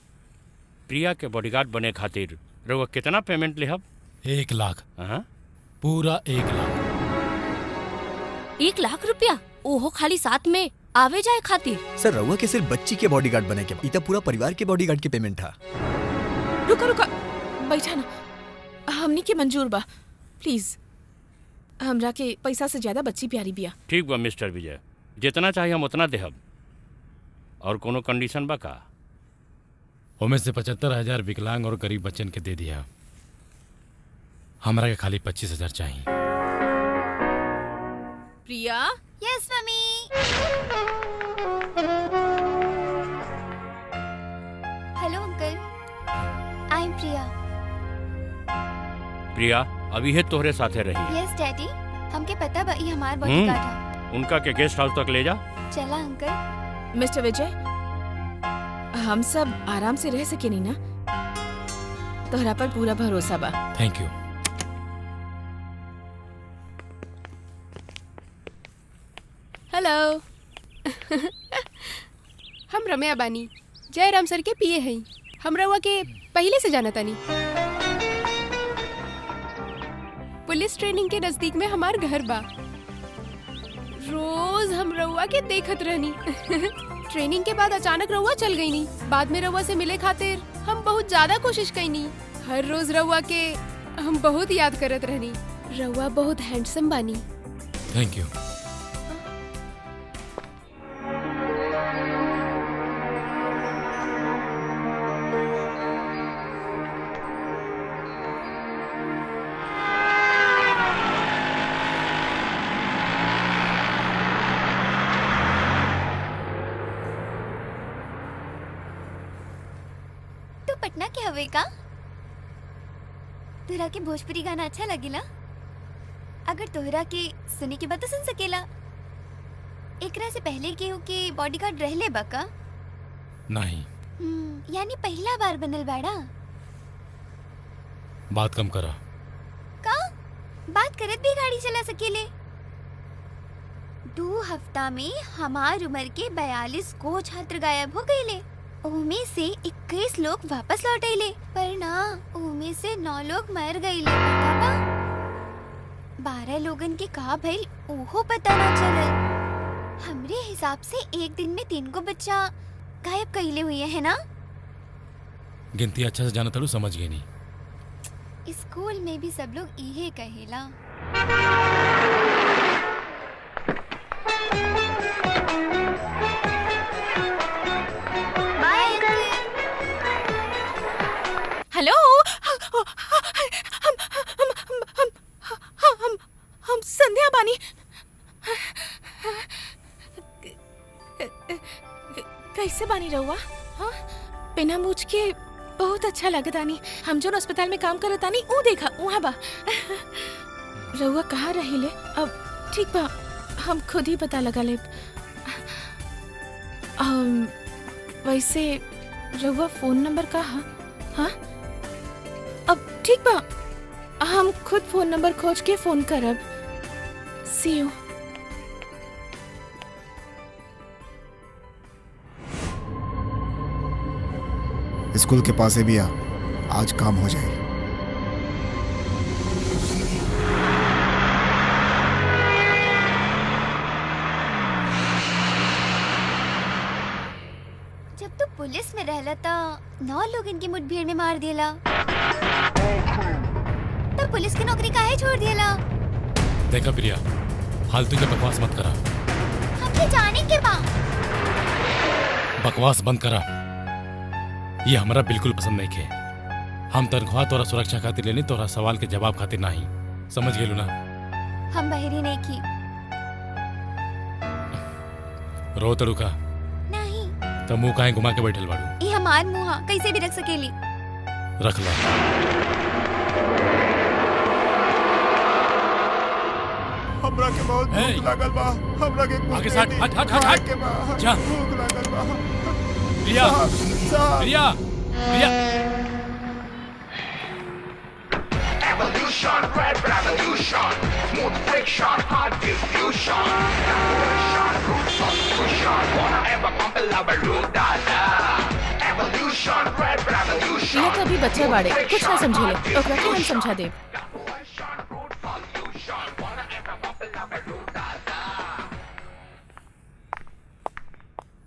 प्रिया के बॉडीगार्ड बने खातिर रउआ कितना पेमेंट लेहब? 1 लाख। हाँ? पूरा 1 लाख। 1 लाख रुपया? ओहो, खाली साथ में आवे जाए खातिर? सर रउआ के सिर्फ बच्ची के बॉडीगार्ड बने के, इतना पूरा परिवार के बॉडीगार्ड के पेमेंट था। रुका रुका, बैठा ना। हमनी के मंजूर बा, प्लीज। हमरा के पैसा से ज्यादा बच्ची प्यारी बिया। ठीक बा मिस्टर विजय, जितना चाहिए हम उतना देहब। और कोनो कंडीशन बा का? उनमें से 75,000 विकलांग और गरीब बच्चन के दे दिया। हमरा के खाली 25,000 चाहिए। Priya? Yes mummy. Hello uncle, I am Priya. Priya अभी है तोहरे साथे रही। यस डैडी, हमके पता बा ई हमार बॉडीगार्ड है। उनका के गेस्ट हाउस तक ले जा। चला अंकल। मिस्टर विजय, हम सब आराम से रह सके नहीं ना? तोहरा पर पूरा भरोसा बा। Thank you. हेलो। हम रम्या बानी, जयराम सर के पिए हैं। हम रउआ के पहले से जाना तानी। पुलिस ट्रेनिंग के नजदीक में हमार घर बा। रोज हम रउआ के देखत रहनी। ट्रेनिंग के बाद अचानक रउआ चल गई नी। बाद में रउआ से मिले खातिर हम बहुत ज्यादा कोशिश कईनी। हर रोज रउआ के हम बहुत याद करत रहनी। रउआ बहुत हैंडसम बानी। Thank you. पटना के हवे का? तोहरा के भोजपुरी गाना अच्छा लगेला? अगर तोहरा के सुने के बाद तो सुन सकेला। एकरा से पहले केहू के बॉडीगार्ड रहले बा का? नहीं। यानी पहला बार बनल बाड़ा? बात कम करा। का? बात करत भी गाड़ी चला सकेले? 2 हफ्ता में हमार उम्र के 42 को छात्र गायब हो गईले। उमे से 21 लोग वापस लौट आइले, पर ना उमे से 9 लोग मर गईले। पता बा? 12 लोगन के का भइल ओहो पता ना चलल। हमरे हिसाब से एक दिन में 3 को बच्चा गायब कईले हुए है ना? गिनती अच्छा से जाना तलू समझ गई नहीं। स्कूल में भी सब लोग इहे कहेला। हेलो, हम संध्या बानी। कैसे बानी रहुआ? हाँ, बिना मूछ के बहुत अच्छा लगतानी। हम जो अस्पताल में काम करतानी ऊ देखा वहाँ बा। रहुआ कहाँ रहिले? अब ठीक बा, हम खुद ही पता लगा ले। वैसे रउआ फोन नंबर का? हाँ अब ठीक बा, हम खुद फोन नंबर खोज के फोन करब। सी यू। स्कूल के पास है भी आज काम हो जाए। जब तू पुलिस में रहला था 9 लोग इनकी मुठभेड़ में मार दिया, तब पुलिस की नौकरी काहे छोड़ दिया? देखा प्रिया, फालतू के बकवास मत करा। हमके जाने के बा। बकवास बंद करा, ये हमारा बिल्कुल पसंद नहीं खे। हम तनख्वाह तोरा सुरक्षा खातिर लेनी, तोरा सवाल के जवाब खातिर नहीं। समझ गेलू ना? हम बहरी नहीं की। रो तड़ू का नहीं तो मुंह काहे घुमा के बैठल बाड़ू? ये हमार मुँह कैसे भी रख सकेली। रख ला। हमरा के बहुत भूख लागल बा। हमरा के आगे से हट हट हट हट जा। भूख लागल बा। Priya Priya Priya. Evolution, red revolution, smooth friction, hard diffusion, revolution, roots of fusion, wanna ever compel our root evolution, red revolution। ये तो अभी बच्चा बाड़े, कुछ ना समझेले, ओकरा के हम समझा दे।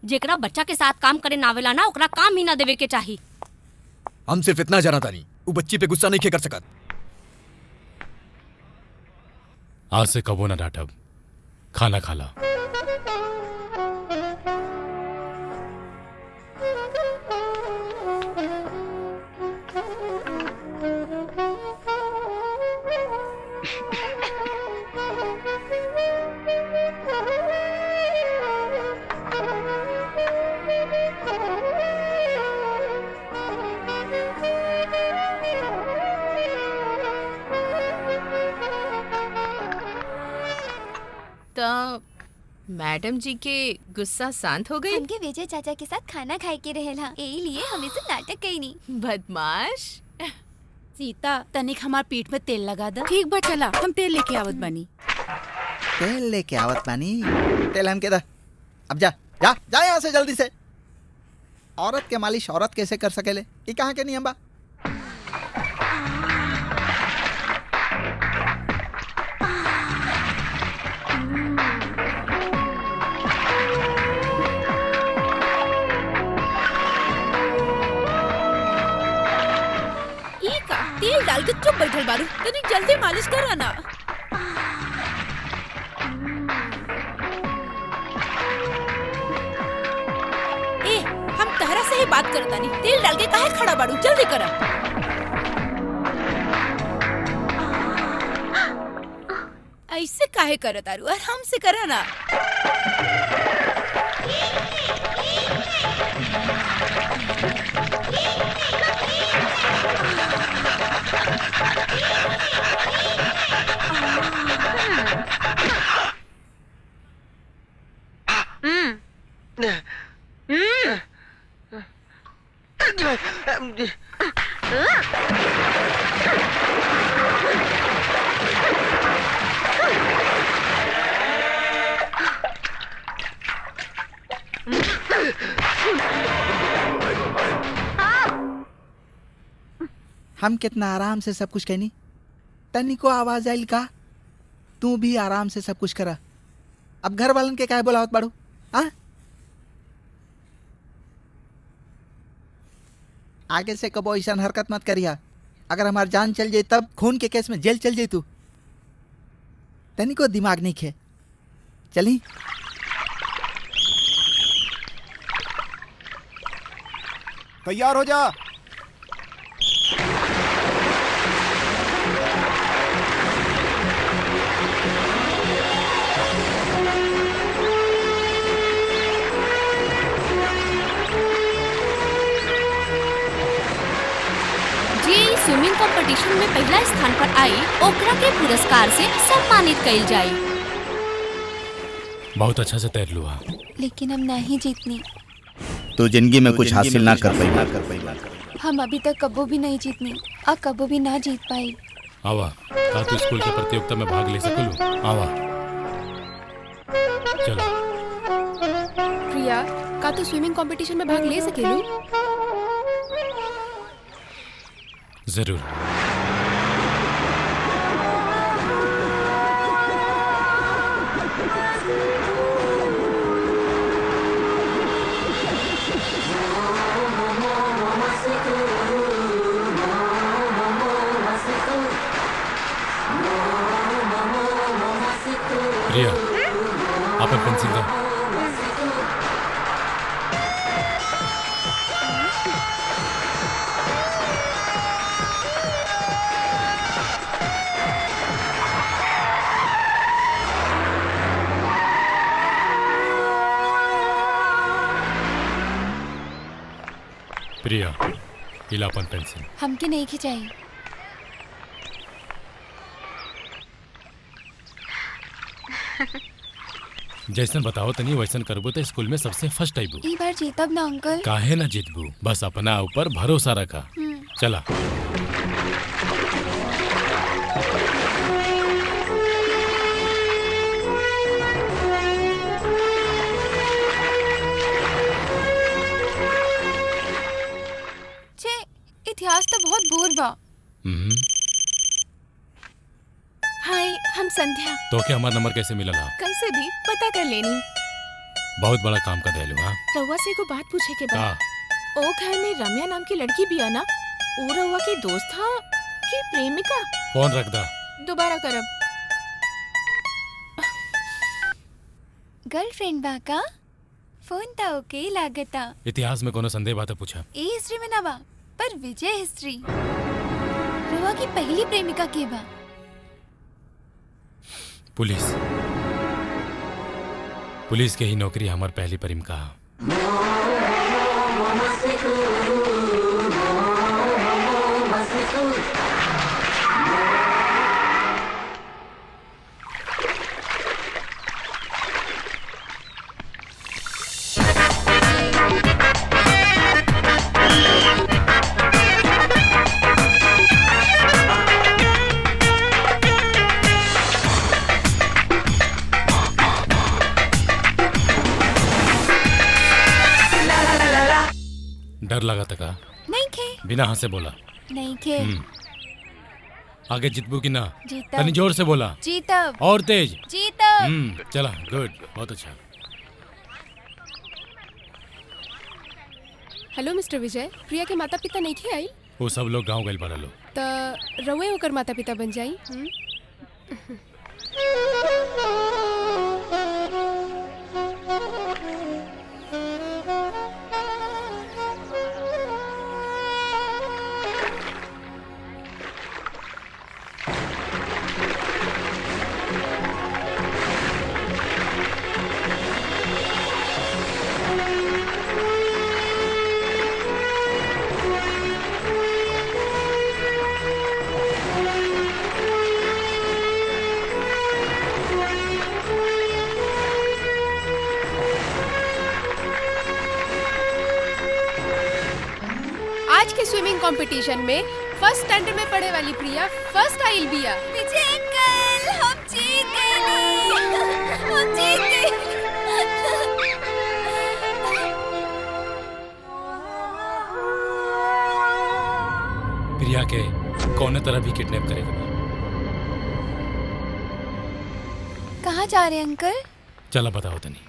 जेकरा बच्चा के साथ काम करे नावेला ना, ओकरा काम ही ना देवे के चाही। हम सिर्फ इतना जाना तानी, वो बच्ची पे गुस्सा नहीं कर सकत। आज से कबो ना डांटब, खाना खाला। मैडम जी के गुस्सा शांत हो गई? हमके विजय चाचा के साथ खाना खाए के रहेला, यही लिए हमें से नाटक कई नहीं। बदमाश। सीता, तनिक हमार पीठ में तेल लगा दे। ठीक बा, चला हम तेल लेके आवत बानी। तेल लेके आवत बानी? तेल हमके दा। अब जा जा जा यहाँ से जल्दी से। औरत के मालिश औरत कैसे कर सकेले? ये कहाँ के नियम बा? तेल डाल के चुप बैठल बारू, तनिक जल्दी मालिश करा ना। ए, हम तहरा से ही बात करता नहीं, तेल डाल के काहे खड़ा बारू, जल्दी करा। ऐसे काहे करत आरू, आराम से करा ना। हम कितना आराम से सब कुछ कहनी, तनी को आवाज आइल का? तू भी आराम से सब कुछ करा। अब घर वालन के काहे बोलावत बाड़ू? हाँ, आगे से कबो ऐसा हरकत मत करिया। अगर हमार जान चल जाए तब खून के केस में जेल चल जाए। तू तनी को दिमाग नहीं खे। चली तैयार हो जा। स्विमिंग कंपटीशन में पहला स्थान पर आई, ओकरा के पुरस्कार से सम्मानित कइल जाई। बहुत अच्छा से तैर लुआ। लेकिन हम नहीं जीतनी। तो जिंदगी में कुछ हासिल ना कर पाई। हम अभी तक कबो भी नहीं जीतनी और कबो भी ना जीत पाई। आवा का तू स्कूल के प्रतियोगिता में भाग ले सकलू। आवा चलो। प्रिया का तू स्विमिंग कंपटीशन में भाग ले सकेलू? जरूर। प्रिया अपन पेंसिल दे। प्रिया इला अपन पेंसिल। हमके नहीं खिंचाई। जैसन बताओ तनी वैसन करबो तो स्कूल में सबसे फर्स्ट आईबू। ई बार जीतब ना अंकल। काहे ना जीतबू, बस अपना ऊपर भरोसा रखा। चला। छे इतिहास तो बहुत बोर बा। हाय हम संध्या। तो क्या हमारा नंबर कैसे मिला? कैसे भी पता कर लेनी। बहुत बड़ा काम कर देलू। हाँ रउआ से को बात पूछे के का? बाद ओ घर में रम्या नाम की लड़की भी है ना, ओ रउआ की दोस्त था कि प्रेमिका? फोन रख दा। दोबारा करब। गर्लफ्रेंड बा का? फोन ता ओके लागता। इतिहास में कोनो संदेह बात पूछा? ए हिस्ट्री में ना बा पर विजय हिस्ट्री। रवा की पहली प्रेमिका के बा? पुलिस के ही नौकरी हमार पहली प्रेमिका। डर लगा था का? नहीं खे। बिना हाथ से बोला। नहीं खे। आगे जीतबू की ना? जीतब। तनी जोर से बोला। जीतब। और तेज। जीतब। चला गुड, बहुत अच्छा। हेलो मिस्टर विजय, प्रिया के माता पिता नहीं थे आई? वो सब लोग गांव गए बड़ा लो। तो रउए ओकर माता पिता बन जाई। आज के स्विमिंग कंपटीशन में फर्स्ट स्टैंडर्ड में पढ़े वाली प्रिया फर्स्ट आइल बिया। विजय अंकल हम जीत गए। हम जीत गए। प्रिया के कौन तरह भी किडनैप करेगा। कहाँ जा रहे हैं अंकल? चला बताओ तनी।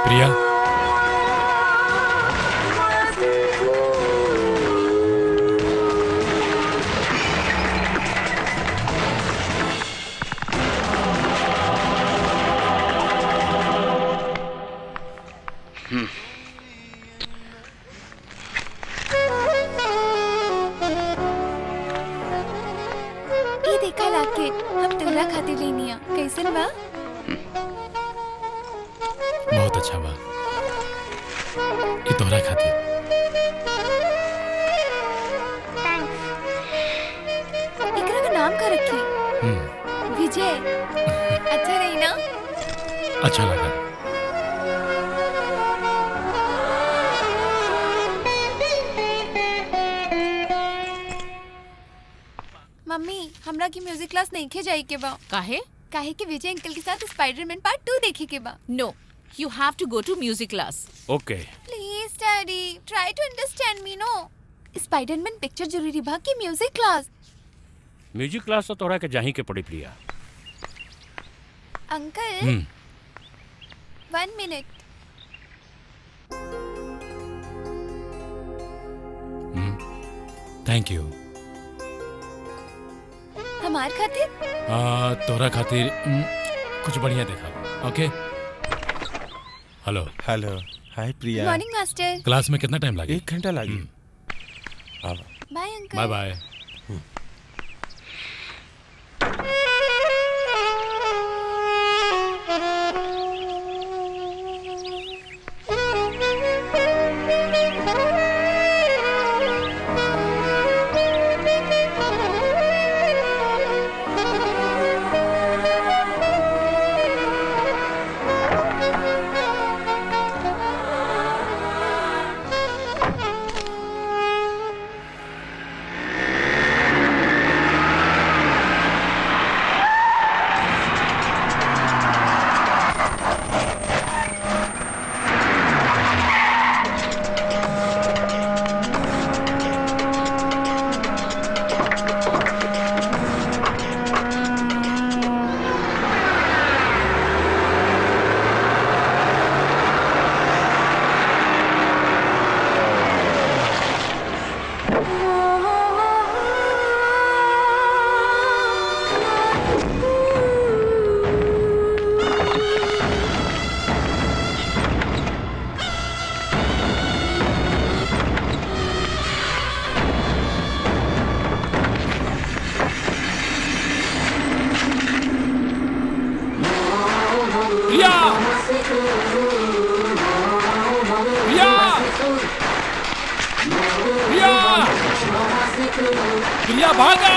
प्रिया ये देखा लाके हम तोरा खातिर लेनी है। कैसन बा? अच्छा बा ये तोहरा खातिर। एकरा का नाम का रखी विजय। अच्छा रही ना? अच्छा लगा। मम्मी हमरा की म्यूजिक क्लास नहीं खे जाई के बा। काहे? काहे कि विजय अंकल के साथ स्पाइडरमैन पार्ट 2 देखे के बा। No, you have to go to music class. Okay. Please daddy, try to understand me no. Spiderman picture जरूरी बा कि म्यूजिक क्लास? म्यूजिक क्लास तो तोरा के जाही के पड़ी Priya. Uncle 1 minute. Thank you. हमार खातिर? तोरा खातिर कुछ बढ़िया देखा। Okay. Hello. Hello. Hi Priya. Morning master. Class में कितना टाइम लगे? 1 घंटा लगी। Bye uncle. Bye bye. Priya भागा।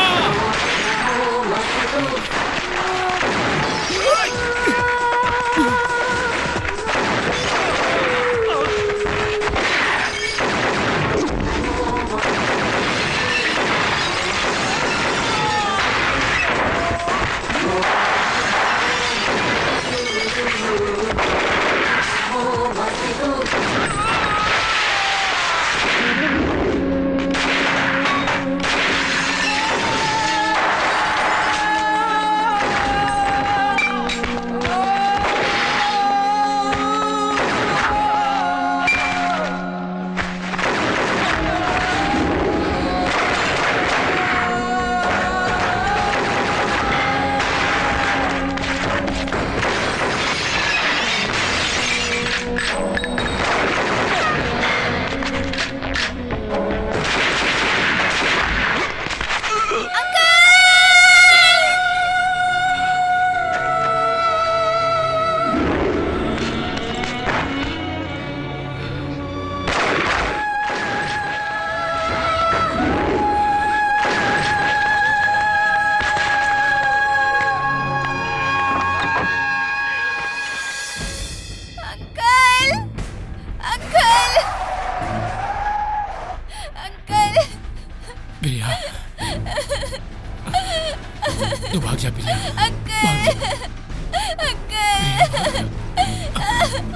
तू भाग जा प्रिया।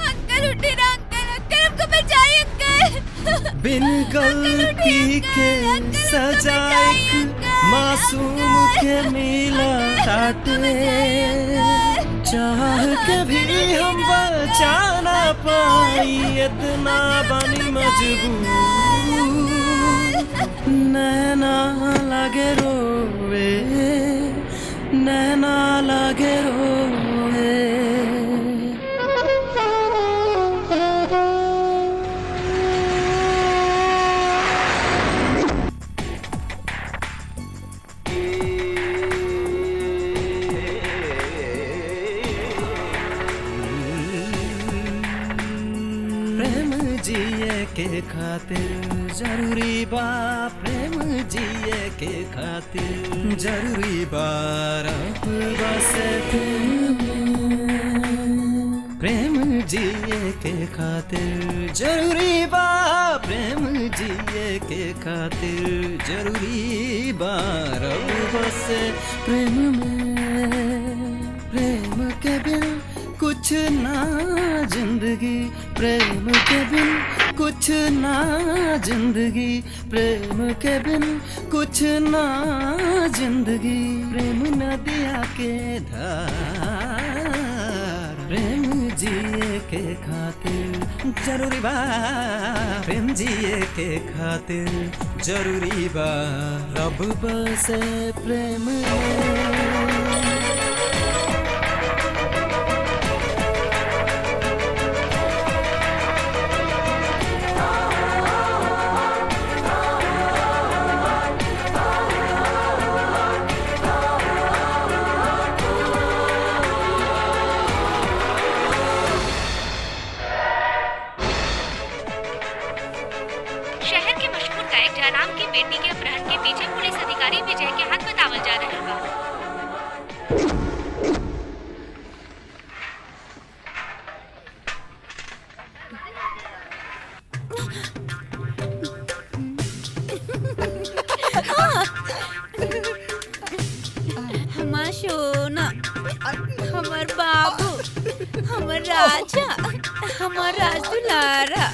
अंकल उठे ना अंकल, अंकल हमको बचाइए अंकल। बिन गलती के सजा मासूम के मिला काटे, चाह के भी हम बचा ना पाई, इतना बनी मजबूर। नैना लगे रोवे, नैना लगे रोवे। के खातिर जरूरी बा प्रेम जिए के खातिर जरूरी बा रब बस प्रेम जिए के खातिर जरूरी बा प्रेम जिए के खातिर जरूरी बा रब बस प्रेम में प्रेम के बिन कुछ ना जिंदगी प्रेम के बिन कुछ ना जिंदगी प्रेम के बिन कुछ ना जिंदगी प्रेम नदिया के धार प्रेम जिए के खातिर जरूरी बा प्रेम जिए के खातिर जरूरी बा रब बसे प्रेम बेटी के अपहरण के पीछे पुलिस अधिकारी विजय के हाथ बतावल जा रहल बा। हमार सोना, हमार बाबू, हमार राजा, हमार राजदुलारा।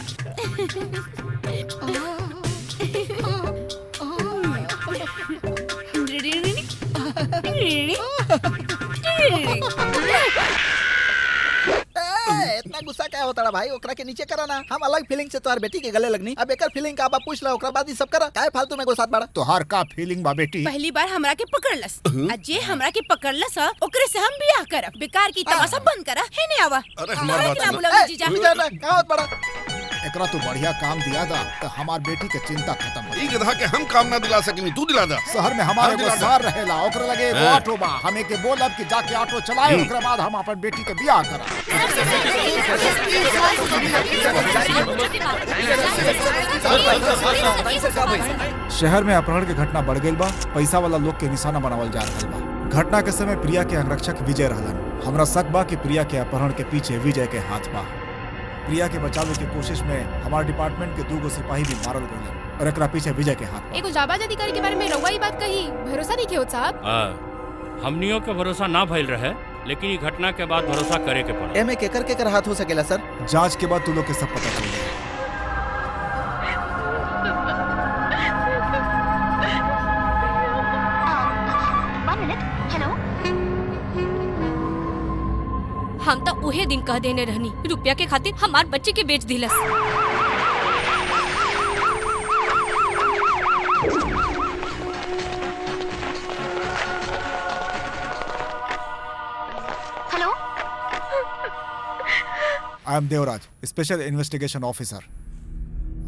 इतना गुस्सा क्या होता है भाई? ओकरा के नीचे करा ना। हम अलग फीलिंग से तोहार बेटी के गले लगनी। अब एकर फीलिंग का बा पूछ ला, ओकरा बाद ही सब करा। काहे फालतू में गुस्सा बड़ा? तोहार का फीलिंग बा बेटी? पहली बार हमरा के पकड़लस। अजय हमरा के पकड़लस, ओकरे से हम बियाह करब। बेकार की तमाशा बंद करा। है ने आवा। अरे हमार बात ना बुलाओ जीजा। का होत बड़ा? एकरा तो बढ़िया काम दिया था तो हमार बेटी के चिंता खत्म हो। ई गधा के हम काम ना दिला सकेनी, तू दिला दा। शहर में हमारे एगो सर रहेला, ओकरा लगे एगो ऑटो बा। हमें के बोलब कि जाके ऑटो चलाए, ओकरा बाद हम अपन बेटी के बियाह करा। शहर में अपहरण के घटना बढ़ गई बा। पैसा वाला लोग के निशाना बनावल जा रहल बा। घटना के समय प्रिया के अंगरक्षक विजय रहलन। हमरा शक बा कि प्रिया के अपहरण के पीछे विजय के हाथ बा। प्रिया के बचावे की कोशिश में हमारे डिपार्टमेंट के 2 सिपाही भी मारल गए और एकरा पीछे विजय के हाथ। एगो जाबाज अधिकारी के बारे में रउआ ई बात कही, भरोसा नहीं किया साहब। हमनियों के भरोसा ना भइल रहे, लेकिन ये घटना के बाद भरोसा करे के पड़ा। एमे केकर हाथ हो सकेला सर? जांच के बाद तू लोग के सब पता चल जाए। हम तो उहे दिन कह देने रहनी, रुपया के खातिर हमार बच्चे के बेच दिलस। Hello, I am Devraj, special investigation officer.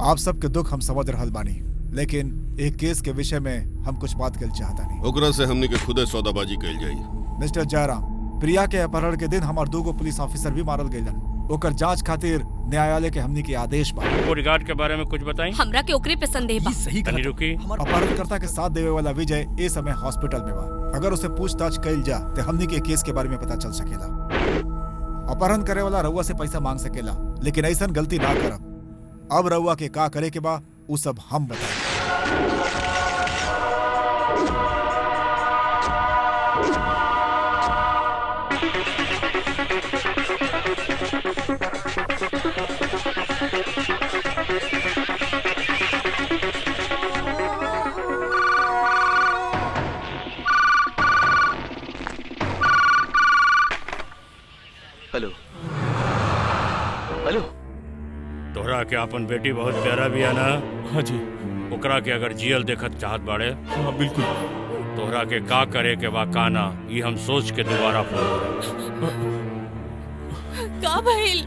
आप सबके दुख हम समझ रहल बानी, लेकिन एक केस के विषय में हम कुछ बात कर चाहता नहीं। ओकरा से हमनी के खुदे सौदाबाजी कइल जाई। मिस्टर जयराम, प्रिया के अपहरण के दिन हमार 2 पुलिस ऑफिसर भी मारल गइलन। ओकर जांच खातिर न्यायालय के हमनी के आदेश बा। बॉडीगार्ड के बारे में कुछ बताई? हमरा के ओकरे पे संदेह बा। सही तनी रुकी। अपहरणकर्ता के साथ देवे वाला विजय ए समय हॉस्पिटल में बा। अगर उसे पूछताछ कइल जा तो हमनी के केस के बारे में पता चल सकेला। अपहरण करे वाला रउआ से पैसा मांग सकेला, लेकिन ऐसन गलती ना करब। अब रउआ के का करे के बा उ सब हम बताएं। Hello hello. तोहरा के अपन बेटी बहुत प्यारा बिया ना? हाँ जी। ओकरा के अगर जियल देखत चाहत बाड़े? हाँ बिल्कुल। तोहरा के का करे के बा का ना, ये हम सोच के दोबारा फोन का भइल?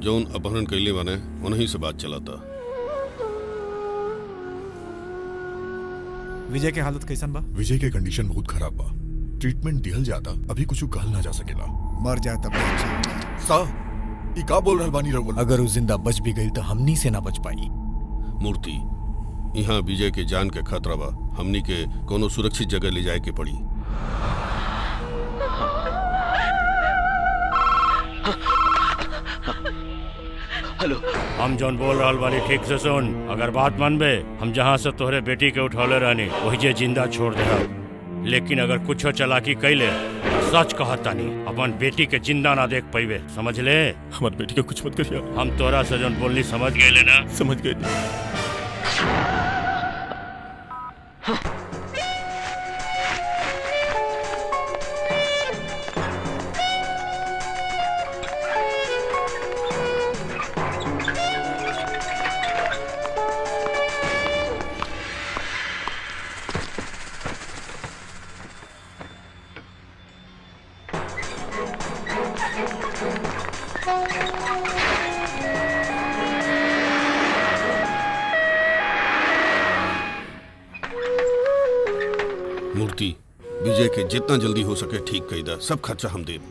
जौन अपहरण कैले बने उन्हीं से बात चलाता। विजय के हालत कैसन बा? विजय के कंडीशन बहुत खराब बा। ट्रीटमेंट दिहल जाता, अभी कुछ कहल ना जा सकेला। मर जाए तब भी अच्छा। सा ई का बोल रहल बानी रउआ? अगर वो जिंदा बच भी गई तो हमनी से ना बच पाई। मूर्ति, यहाँ विजय के जान के खतरा बा, हमनी के कोनो सुरक्षित जगह ले जाए के पड़ी। हेलो, हम जौन बोल रहल बानी ठीक से सुन। अगर बात मानबे, हम जहाँ से तोहरे बेटी के उठौले रहनी वही जे जिंदा छोड़ दे। लेकिन अगर कुछ चालाकी कैले सच कहतानी अपन बेटी के जिंदा ना देख पाइबे, समझ ले। हमार बेटी का कुछ मत करिया। हम तोरा से जौन बोलनी समझ गए ना? समझ गए। मूर्ति, विजय के जितना जल्दी हो सके ठीक कही दा, सब खर्चा हम देब।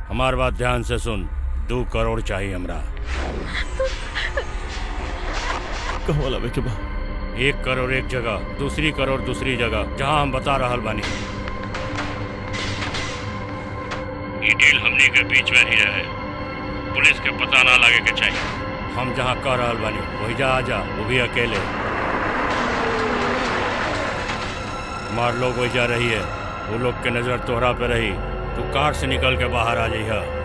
हमार बात ध्यान से सुन। 2 करोड़ चाहिए हमरा। कहवा लावे के बा? 1 करोड़ एक जगह, 2 करोड़ दूसरी जगह, जहाँ हम बता रहल बानी। ये डील हमनी के बीच में ही रहे, पुलिस के पता ना लगे के चाहिए। हम जहाँ कह रहल बानी वही जा आजा, वो भी अकेले। हमार लोग वही जा रही है, वो लोग के नजर तोहरा पे रही। तू कार से निकल के बाहर आ जाइए।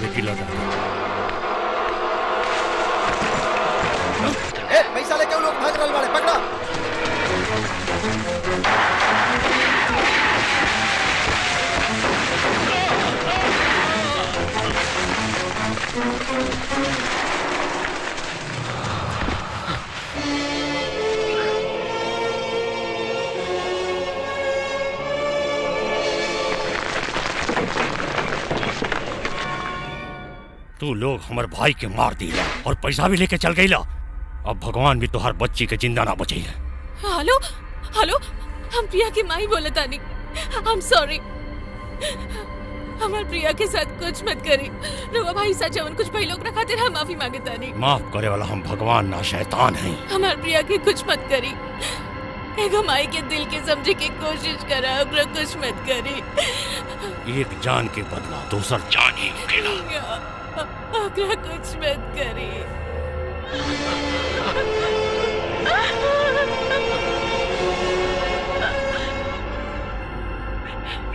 बेटी लौटा पैसा लेके वो लोग भाग रहल बाड़े, पकड़ा। तू लोग हमारे भाई के मार दिला और पैसा भी लेके चल गईला। अब भगवान भी तोहार बच्ची के जिंदा ना बचई है। हेलो हेलो, हम प्रिया की माई बोले तानी। I am sorry. हमार प्रिया के साथ कुछ मत करी। रुआ भाई सच जवन कुछ भाई लोग ना खातिर हम माफी मांगे तानी। माफ करे वाला हम भगवान ना शैतान हैं। हमार प्रिया के कुछ मत करी। एगो माई के दिल के समझे की कोशिश करा, ओकरा कुछ मत करी। एक जान के बदला दूसर जान ही उठेला। ओकरा कुछ मत करी।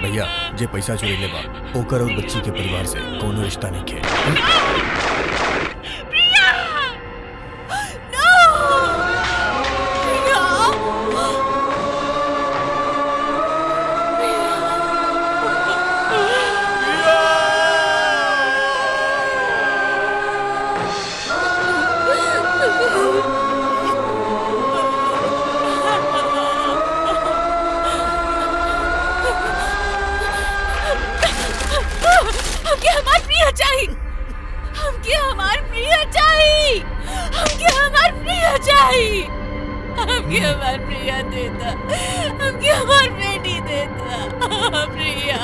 भैया, जे पैसा चोरी ले बा ओकर और बच्ची के परिवार से कोनो रिश्ता नहीं खे। हमके हमार प्रिया देता, हमके हमार बेटी देता। प्रिया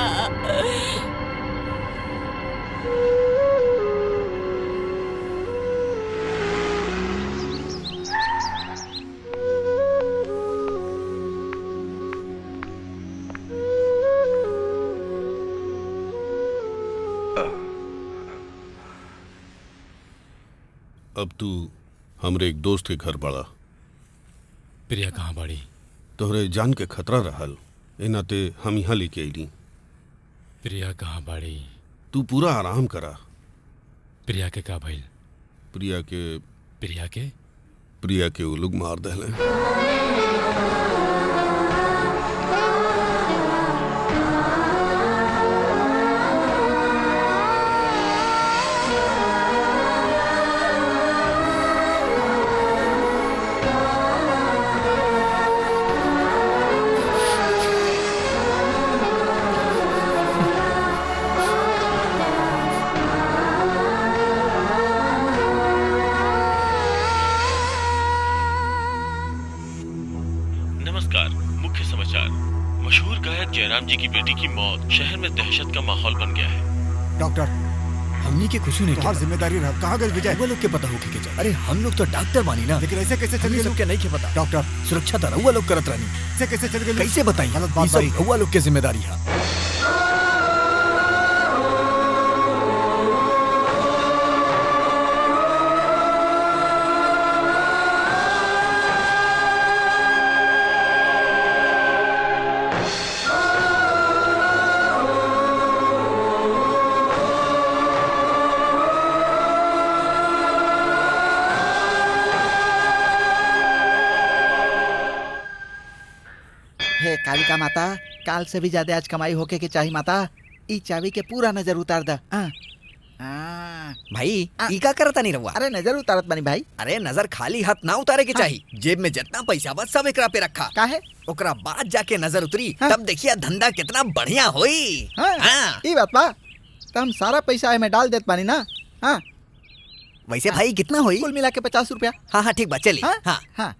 अब तू हमरे एक दोस्त के घर बड़ा, प्रिया कहाँ बाड़ी? तोहरे जान के खतरा रहल, ए नाते हम यहाँ लेके आईली। प्रिया कहाँ बाड़ी? तू पूरा आराम करा। प्रिया के का भइल? प्रिया के वो लोग मार दहले। नमस्कार। मुख्य समाचार। मशहूर गायक जयराम जी की बेटी की मौत, शहर में दहशत का माहौल बन गया है। डॉक्टर, हमनी के कुछ नहीं तुम्हारी जिम्मेदारी रहा। कहाँ गए विजय? वो लोग के पता होके के चाहिए। अरे हम लोग तो डॉक्टर बानी ना। लेकिन ऐसे कैसे चल गए? सबके नहीं के पता। डॉक्टर, सुरक्षा तो रहुआ लोग करत रहनी। ऐसे कैसे चल गए? कैसे बताई? गलत बात भाई। रहुआ लोग के जिम्मेदारी है। हे कालिका माता, काल से भी ज्यादा आज कमाई होके के चाहिए माता। ई चाबी के पूरा नजर उतार दा। भाई ई का करता नहीं रहुआ? अरे नजर उतारत बनी भाई। अरे नजर खाली हाथ ना उतारे के चाहिए। जेब में जितना पैसा बस सब एकरा पे रखा। काहे? ओकरा बाद जाके नजर उतरी, तब देखिए धंधा कितना बढ़िया होई। ई बात बा। तो हम सारा पैसा में डाल देत बानी ना। हाँ। वैसे भाई कितना होई? कुल मिला के 50 रुपया। हाँ ठीक बा, चली। हाँ।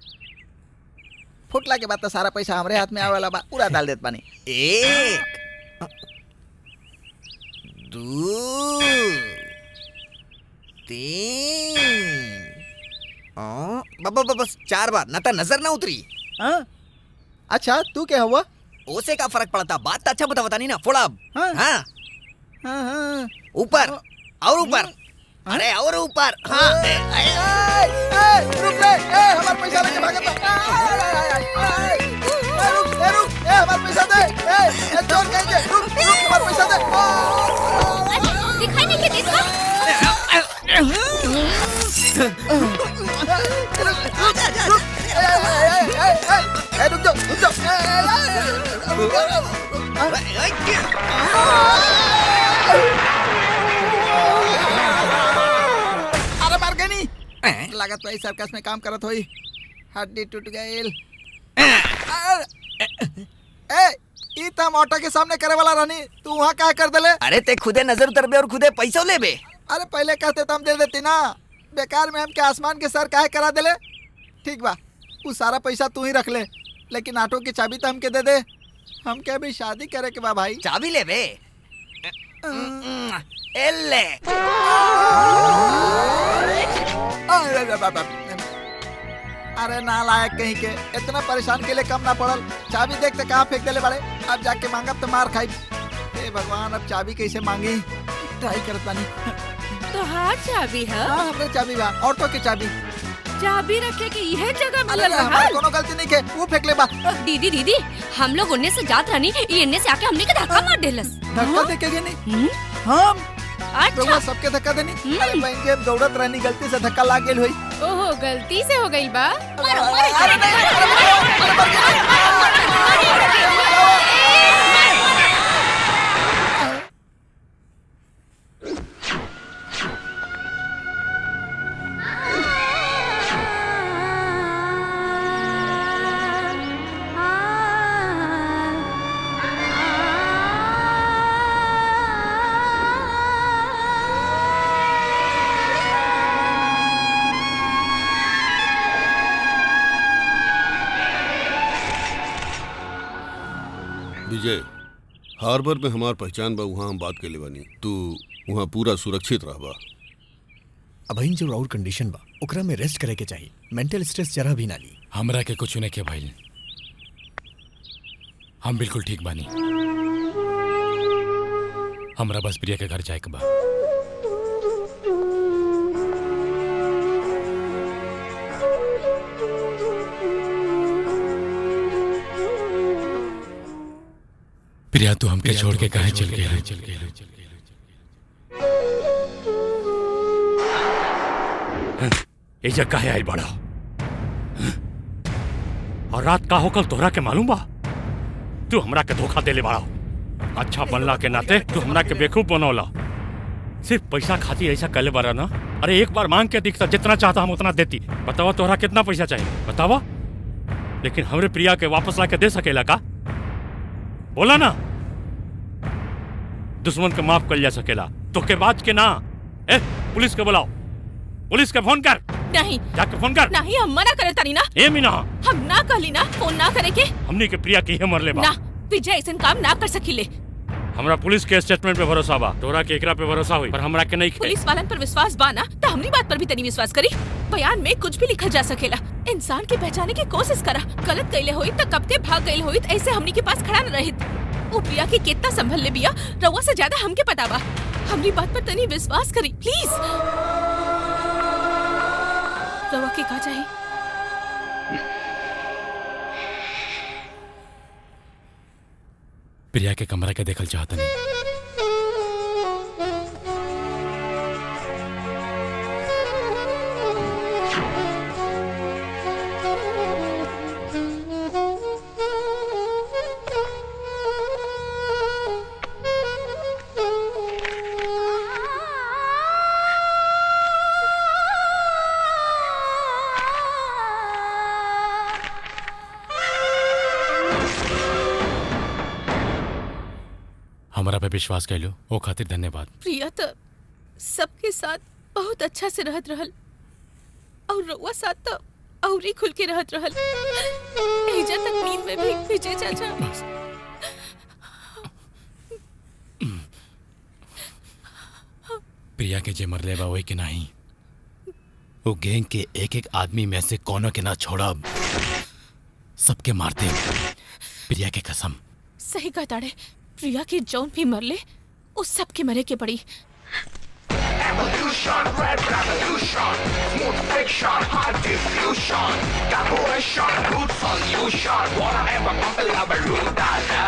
फुटला के बाद तो सारा पैसा हमारे हाथ में आवे वाला बा, पूरा डाल देत बानी। 1 2 3 बस 4 बार, ना तो नजर ना उतरी। अच्छा तू क्या हुआ? ओसे का फर्क पड़ता? बात अच्छा बता नहीं ना। फोड़ा। ऊपर और ऊपर। अरे और ऊपर। रुक रे, हमारा पैसा लेके भागत बा। रुक, हमारा पैसा दे। चोर कहीं के, रुक, हमारा पैसा दे। दिखाई नहीं देता। रुक जाओ। अरे मार गई नहीं। लागत भाई सर्कस में काम करत होई, हड्डी टूट गई। ई त हम ऑटो के सामने करे वाला रहनी, तू वहाँ क्या कर देले? अरे ते खुदे नजर उतरबे और खुदे पैसा लेबे। अरे पहले कहते तो हम दे देती ना। बेकार में हम के आसमान के सर काहे करा देले? ठीक बा, वो सारा पैसा तू ही रख ले, लेकिन ऑटो की चाबी तो हमके दे दे। हम क्या भी शादी करे के बा भाई। चाबी लेबे? एले। अरे नालायक कहीं के, इतना परेशान के लिए कम ना पड़ल। चाबी देख ते कहाँ फेंक देले बड़े। अब जाके मांगब तो मार खाई। हे भगवान, अब चाबी कैसे मांगी? ट्राई करत बानी। तो हार चाबी है? हाँ हमरे चाबी बा, ऑटो की चाबी। चाबी रखे के यह जगह अरे मिलल हमारे है। कोनो गलती नहीं के, वो फेंक ले बा। दीदी हम लोग उन्ने से जात रहनी, ये इन्ने से आके हमने के धक्का मार देलस। धक्का दे के नहीं हम अच्छा सबके धक्का देनी। अरे बहन के दौड़त रहनी, गलती से धक्का लाग गेल होई। ओहो, गलती से हो गई बा। विजय, हार्बर में हमार पहचान बा, वहाँ हम बात के ले बानी। तू वहाँ पूरा सुरक्षित रहबा। अबहिन जो राउर कंडीशन बा, ओकरा में रेस्ट करे के चाहिए। मेंटल स्ट्रेस जरा भी ना ली। हमरा के कुछ नहीं के भाई, हम बिल्कुल ठीक बानी। हमरा बस प्रिया के घर जाए के बा। प्रिया तू हमके छोड़ के कहाँ चल गया? ये जगह है आई बड़ा और रात का होकल तोहरा के मालूम बा? तू हमरा के धोखा देले बाड़ा। अच्छा बनला के नाते तू हमरा के बेवकूफ बनौला। सिर्फ पैसा खातिर ऐसा कले बारा ना? अरे एक बार मांग के दिखता, जितना चाहता हम उतना देती। बतावा तोहरा कितना पैसा चाहिए बतावा। लेकिन हमरे प्रिया के वापस ला के दे सकेला का? बोला ना। दुश्मन के माफ कर जा सकेला तो के बात के ना। ए पुलिस के बुलाओ, पुलिस के फोन कर। नहीं जाके फोन कर। नहीं हम मना करे तानी ना। ए मीना हम ना कहली ना फोन ना करे के। हमनी के प्रिया के मर ले बा ना विजय ऐसा काम ना कर सकीले। हमरा पुलिस के स्टेटमेंट पे भरोसा बा, तोरा के एकरा पे भरोसा हुई पर हमरा के नहीं। पुलिस वालन पर विश्वास बा ना तो हमरी बात पर भी तनी विश्वास करी। बयान में कुछ भी लिखल जा सकेला। इंसान के पहचाने की कोशिश करा। गलत कइले होई त कब के भाग गइल होई ऐसे हमनी के पास खड़ा न रहित। वो प्रिया के कितना संभल ले बिया रउआ से ज्यादा हमके पता बा। हमरी बात पर तनी विश्वास करी प्लीज। रउआ के का चाहिए? प्रिया के कमरा के देखल चाहता नहीं। हमारा पे विश्वास कर लो, वो खातिर धन्यवाद। प्रिया तो सबके साथ बहुत अच्छा से रहत रहल और रउआ साथ तो और ही खुल के रहत रहल। एजा तक नींद में भी विजय चाचा। प्रिया के जे मरले बा वही के नहीं, वो गैंग के एक एक आदमी में से कोनो के ना छोड़ब, सबके मारते। प्रिया के कसम। सही कहा ताड़े। प्रिया के जौन भी मरले उस सब के मरे के पड़ी। Evolution, red revolution, smooth friction, hard diffusion, collaboration, root solution, whatever compilable root data.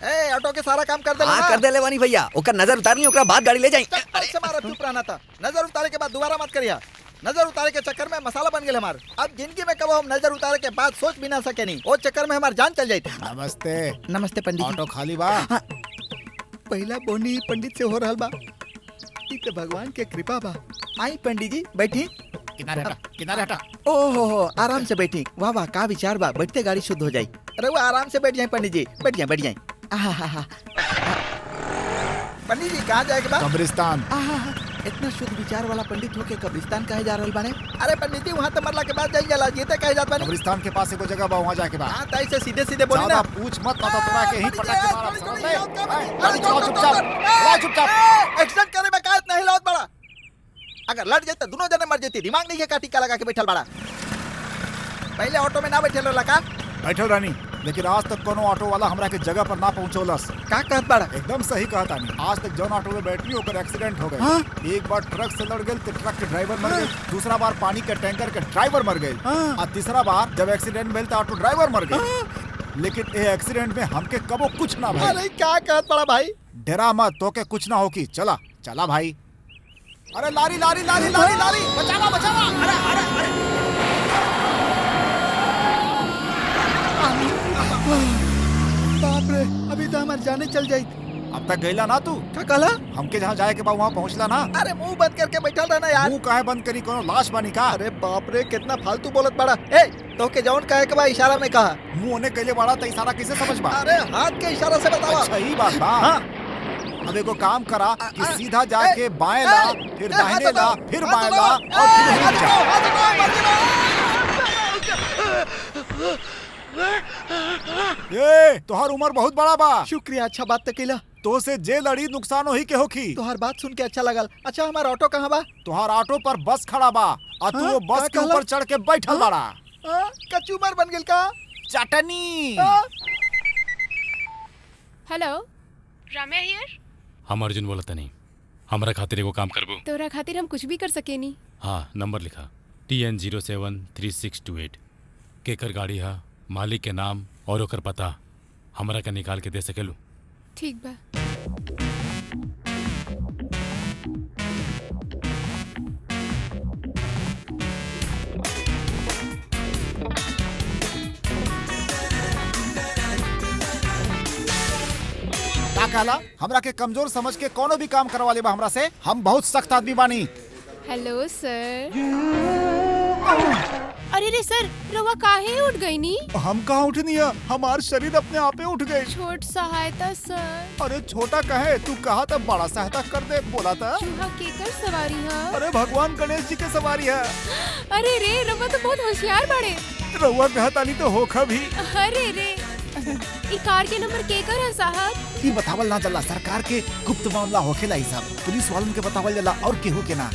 ए ऑटो के सारा काम कर दे। हाँ कर दे ले वानी भैया। ओकर नजर उतारनी, ओकरा बाद गाड़ी ले जाई। से मारा चुप रहना था। नजर उतारे के बाद दोबारा मत करिया। नजर उतारे के चक्कर में मसाला बन गए हमार। अब जिंदगी में कब हम नजर उतारे के बाद सोच भी ना सके नहीं। वो चक्कर में हमार जान चल जाती। नमस्ते। नमस्ते पंडित जी। ऑटो खाली बा? हाँ। पहला बोनी पंडित से हो रहल बा। ई तो भगवान के कृपा बा। आई पंडित जी बैठी। किनारे हटा, किनारे हटा। ओहो आराम से बैठी। वाह वाह का विचार बा। बैठते गाड़ी शुद्ध हो जाई। अरे वो आराम से बैठ जाए पंडित जी। बैठ जाए बैठ जाए। पंडित जी कहाँ जाएगा बा? कब्रिस्तान। इतना शुद्ध विचार वाला पंडित होके कब्रिस्तान कहे जा रहल बाने? अरे पंडित जी वहाँ तो मरला के बाद जाई जाला। जीते कहे जात बाने। कब्रिस्तान के पास एगो जगह बा, वहाँ जाके बा। हां ताई से सीधे सीधे बोली ना। ज्यादा पूछ मत, ना तो तोरा के ही पटक के मारब। समझ ले? गाड़ी चलाओ चुपचाप। चलाओ चुपचाप। एक्सीडेंट करे में का इतना हिलावत बड़ा? अगर लड़ जाए तो दोनों जने मर जाती। दिमाग नहीं है का टीका लगा के बैठल बड़ा। पहले ऑटो में ना बैठल रहला का? बैठल रानी, लेकिन आज तक कोनो ऑटो वाला हमरा के जगह पर ना पहुंचौलस। का कहत बड़ा? एकदम सही कहता नहीं। आज तक जौन ऑटो में बैठी ओकर एक्सीडेंट हो गए। हाँ? एक बार ट्रक से लड़ गए तो ट्रक के ड्राइवर मर गए। दूसरा बार पानी के टैंकर के ड्राइवर मर गए। और तीसरा बार जब एक्सीडेंट भेल तो ऑटो ड्राइवर मर गए। लेकिन ये एक्सीडेंट में हमके कबो कुछ ना भाई। अरे क्या कहत बड़ा भाई? डरा मत, तो के कुछ ना होगी। चला चला भाई। अरे लारी लारी लारी लारी लारी, बचावा बचावा। अरे अरे अरे बाप रे, अभी तो हमारे जाने चल जाई। अब तक गईला ना तू? क्या कहला? हमके जहाँ जाए के बा वहाँ पहुँचला ना? अरे मुंह बंद करके बैठा रहना यार। मुंह काहे बंद करी? कोनो लाश बनी का? अरे बाप रे कितना फालतू बोलत बड़ा। ए तो के जौन कहे के बा इशारा में कहा। मुंह होने कइले बड़ा तो इशारा किसे समझ बा? अरे हाथ के इशारा से बतावा। अच्छा ही बात बा। अब एगो काम करा कि सीधा जाके बाएं ला, फिर दाहिने ला, फिर बाएं ला और फिर यहीं जा। ए तोहर उम्र बहुत बड़ा बा। शुक्रिया, अच्छा बात तो केला। तो से जे लड़ी नुकसान हो ही के होखी। तोहर बात सुन के अच्छा लगल। अच्छा हमारा ऑटो कहाँ बा? तोहर ऑटो पर बस खड़ा बा और तू वो बस के ऊपर चढ़ के बैठल बाड़ा। कचूमर बन गेल का? चटनी। हेलो रम्या हियर। हम अर्जुन बोलता नहीं। हमारा खातिर एगो काम करबो? तोरा खातिर हम कुछ भी कर सकेनी। हाँ नंबर लिखा TN073628। केकर गाड़ी है, मालिक के नाम और ओकर पता हमरा का निकाल के दे सकेलू? ठीक बा। का कहला? हमरा के कमजोर समझ के कोनो भी काम करवा लेबा हमरा से? हम बहुत सख्त आदमी बानी। हेलो सर। अरे रे सर, रवा काहे उठ गई नी? हम कहाँ उठनी है? हमार शरीर अपने आपे उठ गए। छोट सहायता सर। अरे छोटा कहे, तू कहा था बड़ा सहायता कर दे, बोला था। चूहा केकर सवारी है? अरे भगवान गणेश जी के सवारी है। अरे रे, रवा तो बहुत होशियार बड़े। रवा कहता नहीं तो होखा भी। अरे रे, ई कार के नंबर केकर है साहब? ई बतावल ना चला, सरकार के गुप्त मामला होखेला ई सब। पुलिस वालन के बतावल जाला और केहू के ना।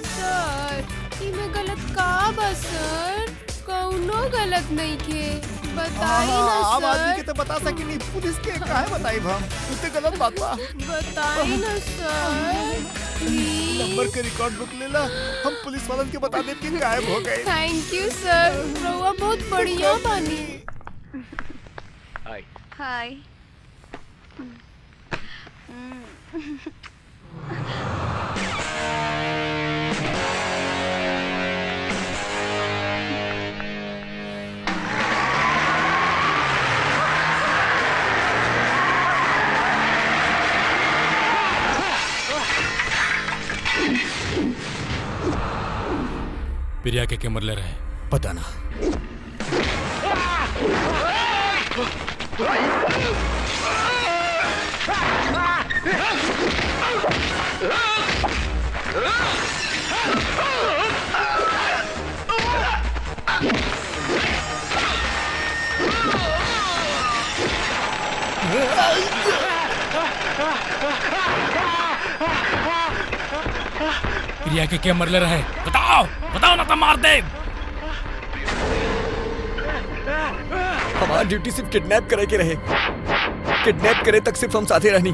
सर, इमे गलत का बा सर? कौनो गलत नहीं के, बताई ना आम आदमी के सर। तो बता सकेनी, पुलिस के काहे बताई हम? उते गलत बात बा। बताई ना सर, प्लीज। नंबर के रिकॉर्ड बुक लेला, हम पुलिस वालन के बता देब कि गायब हो गए। थैंक यू सर, रउआ बहुत बढ़िया बानी। हाय। प्रिया के मरले रहे? पता ना। प्रिया के मरले रहे? बताओ बताओ ना तो मार दे। हमारा ड्यूटी सिर्फ किडनैप करे के रहे। किडनैप करे तक सिर्फ हम साथे रहनी।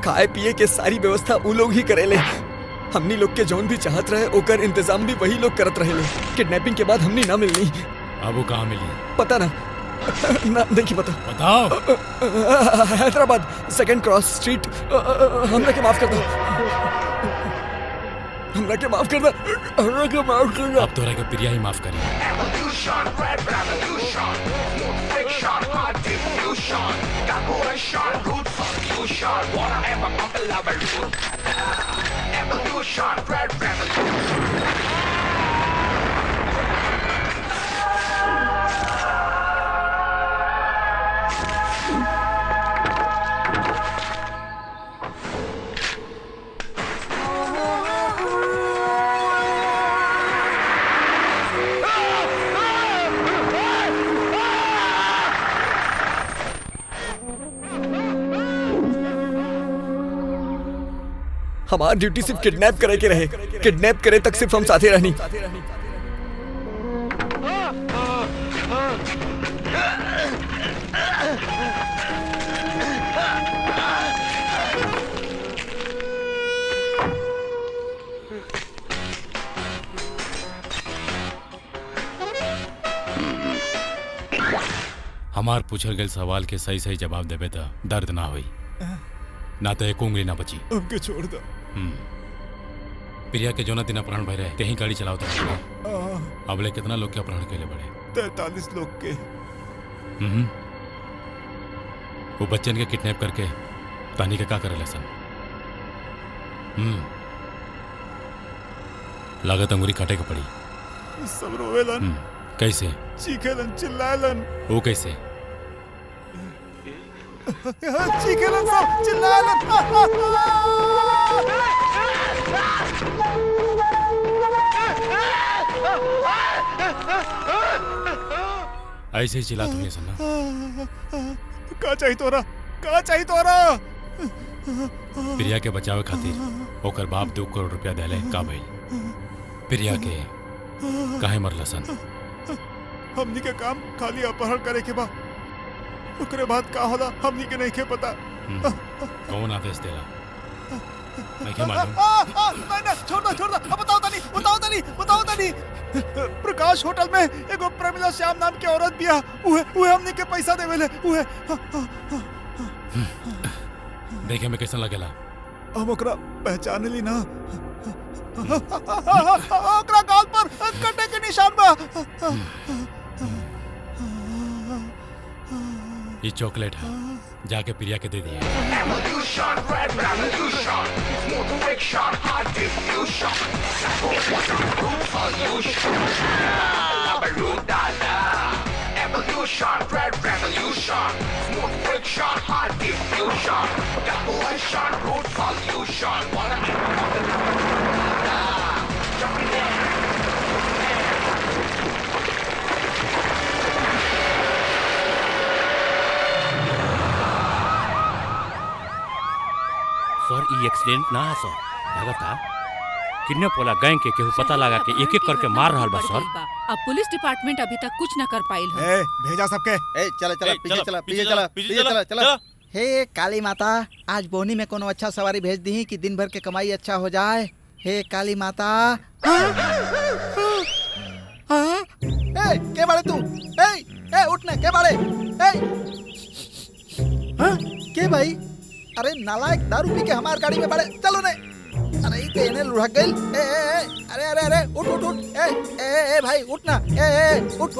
खाए पिए के सारी व्यवस्था वो लोग ही करेले। हमनी लोग के जौन भी चाहत रहे ओकर इंतजाम भी वही लोग करत रहेले। किडनैपिंग के बाद हमनी ना मिलनी। अब वो कहाँ मिली? पता ना, ना देखी पता। बताओ। Hyderabad second cross street. हमरा के माफ कर दो, हमरा के माफ कर दो, हमरा के माफ कर दो। अब तोरा के प्रिया ही माफ करी। Evolution, red revolution, smooth friction, hard diffusion, calculation, root solution, wanna ever collaborate. Evolution, red revolution. हमारा ड्यूटी सिर्फ किडनैप करे के रहे। किडनैप करे तक सिर्फ हम साथे रहनी। हमार पूछल गए सवाल के सही सही जवाब देवे तो दर्द ना हुई, ना तो एक उंगली ना बची। हमके छोड़ दो। प्रिया के जो ना दिन अपहरण भय रहे, कहीं गाड़ी चलाओ तो अबले कितना लोग के अपहरण के लिए बड़े? 43 लोग के। वो बच्चन के किडनैप करके तानी के का करे लसन? लागत अंगूरी काटे के पड़ी। सब रोवेलन। कैसे? चीखेलन, चिल्लाएलन। वो कैसे? चीखेलन, सब चिल्लाएलन। ऐसे ही चिल्लात हुई सन्ना। का चाहिए तोरा? का चाहिए तोरा? प्रिया के बचावे खातिर ओकर बाप 2 करोड़ रुपया देले। का भइल? प्रिया के काहे मरला सन? हमनी के काम खाली अपहरण करे के बा, ओकरे बाद का होला हमनी के नहीं के पता। कौन आदेश देला? नहीं के मालूम? नहीं, छोड़ दो, बताओ तनी। प्रकाश होटल में एगो प्रमिला श्याम नाम के औरत बिया, उहे हमनी के पैसा देवेले, उहे देखे में कैसा लगेला? हम ओकरा पहचान ली ना, ओकरा गाल पर कटे के निशान बा। ये चॉकलेट है, जाके प्रिया के दे दिए। Evolution, red revolution, smooth friction, hard diffusion, root solution, root dada. Evolution, red revolution, smooth friction, hard diffusion, evolution, root solution. Wanna jump in there. सर ये एक्सीडेंट ना है सर, लगता किडनैप वाला गैंग के केहू पता लगा के एक एक करके मार रहा बा सर। अब पुलिस डिपार्टमेंट अभी तक कुछ न कर पाइल है। ए, भेजा सबके। चला पीछे चला। हे काली माता, आज बोनी में कोनो अच्छा सवारी भेज दी कि दिन भर के कमाई अच्छा हो जाए। हे काली माता। के बाड़े तू? उठने के बाड़े? के भाई? अरे नालायक, दारू पी के हमार गाड़ी में बढ़े, चलो ने। अरे इतने लुढ़क गई। अरे उठ भाई उठ ना, उठ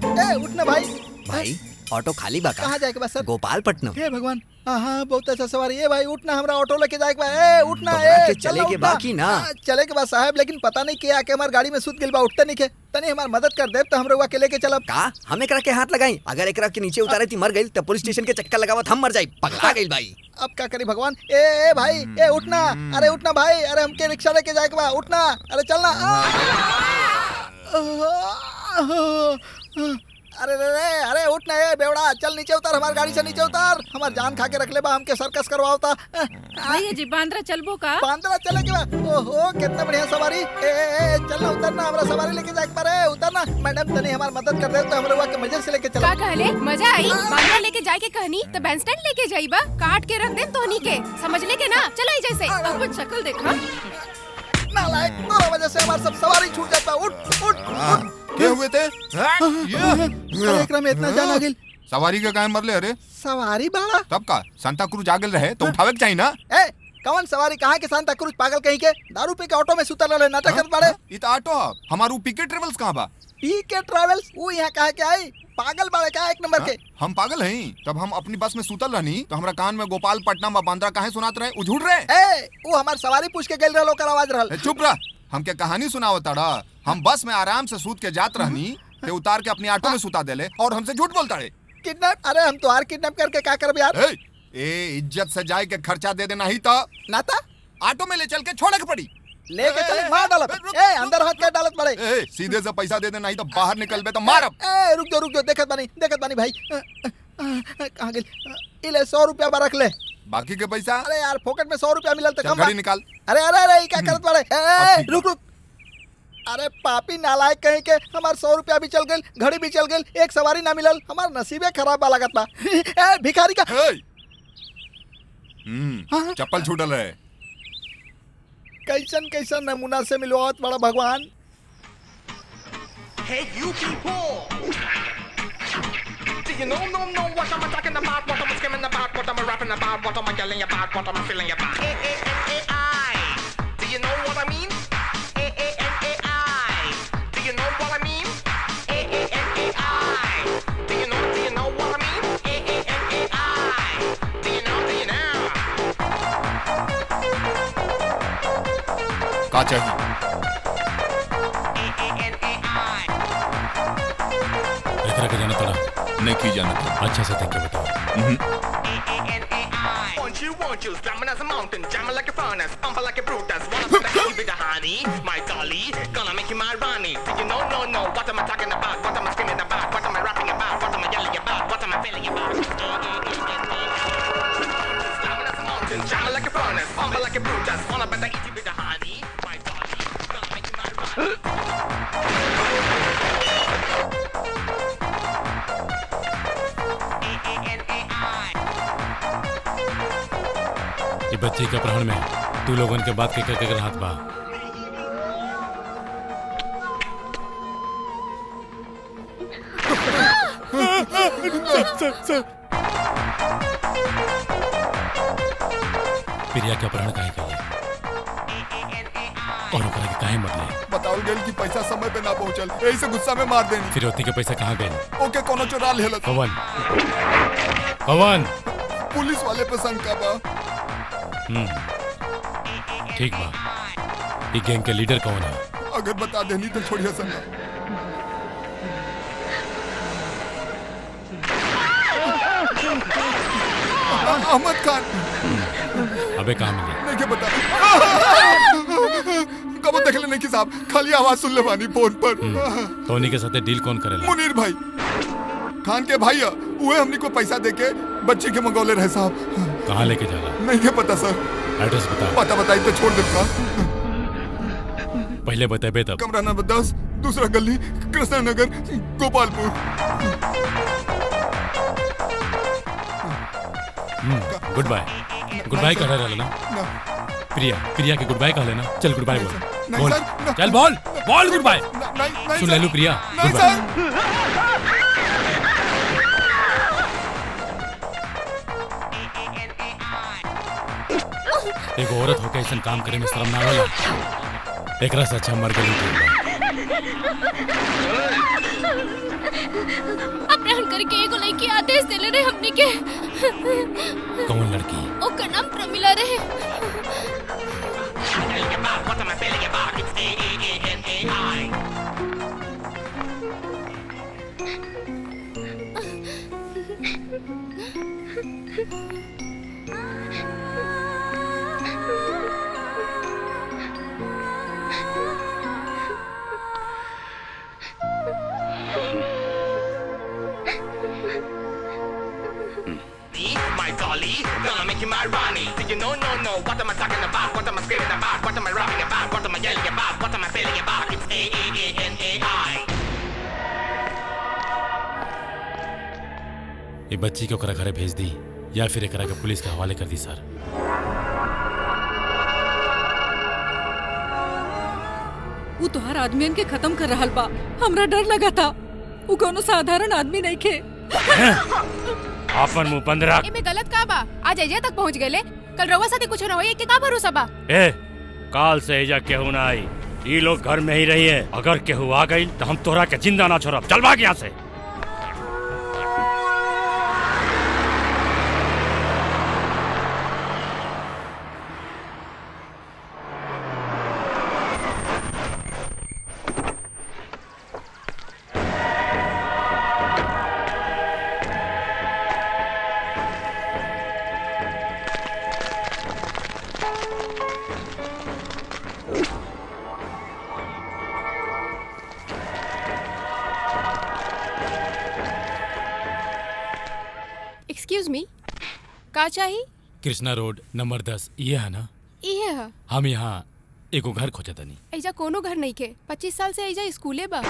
अरे उठ ना भाई। ऑटो खाली बा का? कहाँ जाए के बस सर? गोपालपट्टनम। हे भगवान, हाँ बहुत अच्छा सवारी है भाई। उठना, हमरा ऑटो लेके जाए के बा। उठना, चले के बाकी ना चले के बा साहब, लेकिन पता नहीं के आके हमार गाड़ी में सुत गिल बा, उठते नहीं के। तनी हमार मदद कर दे तो हम रउआ के लेके चलब। का हम एकरा के हाथ लगाई? अगर एकरा के नीचे उतारे थी मर गई तो पुलिस स्टेशन के चक्कर लगावत हम मर जाई। पगला गई भाई। अब क्या करी भगवान? ए भाई, उठना। अरे उठना भाई, अरे हमके रिक्शा लेके जाए के बा, उठना। अरे चलना। अरे उठना बेवड़ा, चल नीचे उतार, हमारी गाड़ी से नीचे उतार। हमार जान खा के रख ले बा, हमके सर्कस करवाओता। भैया जी बांद्रा चलबो का? बांद्रा चले के बा? ओहो कितना बढ़िया सवारी। चलना, उतरना, हमरा सवारी लेके जाए पारे, उतरना। मैडम तनी हमार मदद कर दे तो हमरे वहाँ के मजे से लेके चला। का कहले? मजा आई? बांद्रा लेके जाए के कहनी तो बैंड स्टैंड लेके जाइबा, काट के रख दे तोहनी के, समझ ले के ना? चला जैसे अपन शक्ल देखा। नालायक, तोरा वजह से हमार सब सवारी छूट जाता। उठ। क्या हुए थे? एकरा में इतना जान आ गेल। सवारी के काहे मरले? अरे सवारी बाड़ा तब का सांता क्रूज आगल रहे तो उठावे के चाहिए ना। कौन सवारी? कहाँ के सांता क्रूज? पागल कहीं के? दारू पी के ऑटो में सुतल रहे, नाटक करत बाड़े। इत ऑटो हमारू पीके ट्रेवल्स कहाँ बा? पीके ट्रेवल्स वो यहाँ कहाँ के आई? पागल बाड़े का एक नंबर के? हम पागल हैं? तब हम अपनी बस में सुतल रहनी तो हमरा कान में गोपालपट्टनम और बांद्रा काहे सुनात रहे? उझूठ रहे। वो हमार सवारी पूछ के गेल रहलो, ओकर आवाज रहल। चुप रह, हमके कहानी सुनावताड़ा। हम बस में आराम से सूत के जात रहनी, ते उतार के अपनी ऑटो में सुता देले और हमसे झूठ बोलता रहे। किडनैप? अरे हम तो किडनैप करके क्या करब यार? इज्जत से जाए के खर्चा दे देना ही तो नाता ऑटो में ले चल के छोड़े के पड़ी। लेके चले मार डालत। अंदर हाथ के डालत पड़े। सीधे से पैसा दे देना ही तो बाहर निकलबे तो मारब। रुक जाओ, देखत बानी भाई। कहाँ गेल? इले 100 रुपया बा रख ले। बाकी के पैसा? अरे यार फोकट में 100 रुपया मिलल तो कम। घड़ी निकाल। अरे क्या करत पड़े? रुक। अरे पापी नालायक कहीं के, हमार 100 रुपया भी चल गए, घड़ी भी चल गई, एक सवारी ना मिलल। हमार नसीबे खराब बा लागत बा। भिखारी का चप्पल छूटल है। कैसन नमूना से मिलवावत बड़ा भगवान। Hey you people, do you know what I'm talking about? What I'm skimming about? What I'm rapping about? What I'm yelling about? What I'm feeling about? A-A-N-A-I, do you know what I mean? A-A-N-A-I, do you know what I mean? A-A-N-A-I, do you know what I mean? A-A-N-A-I, do you know? का चाहिए? के जाना पड़ा? नहीं की जाना था। अच्छा से देख के बताओ। Want you, slamming as a mountain, jamming like a furnace, pumping like a Brutus. Wanna put the heat with the honey, my dolly, gonna make you my Ronnie. Do you know, what am I talking about? What am I screaming about? What am I rapping about? What am I yelling about? What am I feeling about? Slamming as a mountain, jamming like a furnace, pumping like a Brutus. Wanna put the heat with the honey, my dolly, gonna make you my Ronnie. ये बच्चे के अपहरण में तू लोगन के बात के हाथ बा। सर प्रिया के अपहरण काहे कइले और ओकरा के काहे मरले? बताओ गेल कि पैसा समय पे ना पहुंचल, यही से गुस्सा में मार देनी। फिरौती के पैसा कहाँ गए? ओके कोनो चुरा लेलत। पवन पवन पुलिस वाले पे शंका बा। ठीक बा। ये गैंग के लीडर कौन है? अगर बता देनी तो छोड़िए संगा। अहमद खान। अबे कहाँ मिले? नहीं क्या बता। कब देख लेने की साहब, खाली आवाज सुन ले बानी फोन पर। तो उन्हीं के साथ डील कौन करेला? मुनीर भाई खान के भाई है, वो हमनी को पैसा देके बच्ची के मंगौले रहे साहब। कहाँ लेके जाला? नहीं क्या पता सर। एड्रेस बता। पता बताई तो छोड़ देता। पहले बताबे तब। कमरा नंबर 10, दूसरा गली, Krishna Nagar, Gopalpur. Good bye. Good bye कर रहा ना? प्रिया के गुड बाय कह लेना। चल गुड बाय बोल। बोल चल बोल बोल गुड बाय। सुन ले लो प्रिया, गुड बाय। एक औरत होकर ऐसा काम करे में शर्म ना होला? एकरा से अच्छा मर गई। अपहरण करके एगो लड़की आदेश देले रहे हमनी के। कौन लड़की? ओकर नाम प्रमिला रहे। My dolly, gonna make you my Ronnie. Do you know, no, what am I talking about? What am I screaming about? What am I rapping about? What am I yelling about? What am I feeling about? It's A-A-A-N-A-I. ये बच्ची को करा घरे भेज दी या फिर एकरा के पुलिस के हवाले कर दी सर? वो तोहार आदमियन के खत्म कर रहल बा। हमरा डर लगा था वो कोनो साधारण आदमी नहीं खे। आपन मुंह बंद रख। एमे गलत का बा? आज एजा तक पहुंच गए। कल रवा साथे कुछ ना होई के का भरोसा बा? ए काल से एजा केहू ना आई। ये लोग घर में ही रही है। अगर केहू आ गई तो हम तोहरा के जिंदा ना छोड़ब। चल भाग यहाँ से। एक्सक्यूज मी, का चाहिए? कृष्णा रोड नंबर 10 ये है ना? ये है। हम यहाँ एगो घर खोजत नहीं। ऐजा कोनो घर नहीं के। 25 साल से ऐजा स्कूले बा।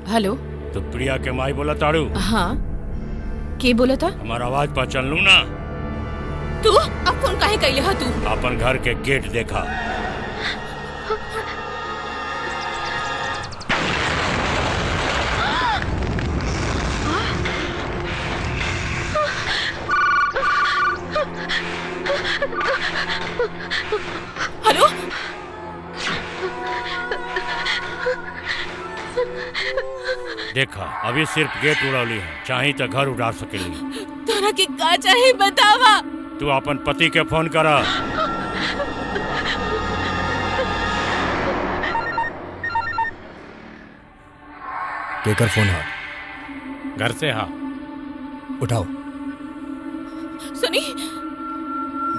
हेलो। तो प्रिया के माई बोला ताड़ू? हाँ, के बोला था? हमारा आवाज पहचान लू ना? तू अब फोन काहे कैले हा तू? अपन घर के गेट देखा। हेलो। देखा अभी सिर्फ गेट उड़ाली है, चाही तो घर उड़ा सकेली। तोरा के का चाहे बतावा। तू अपन पति के फोन करा। केकर फोन है? घर से हाँ। उठाओ। सुनी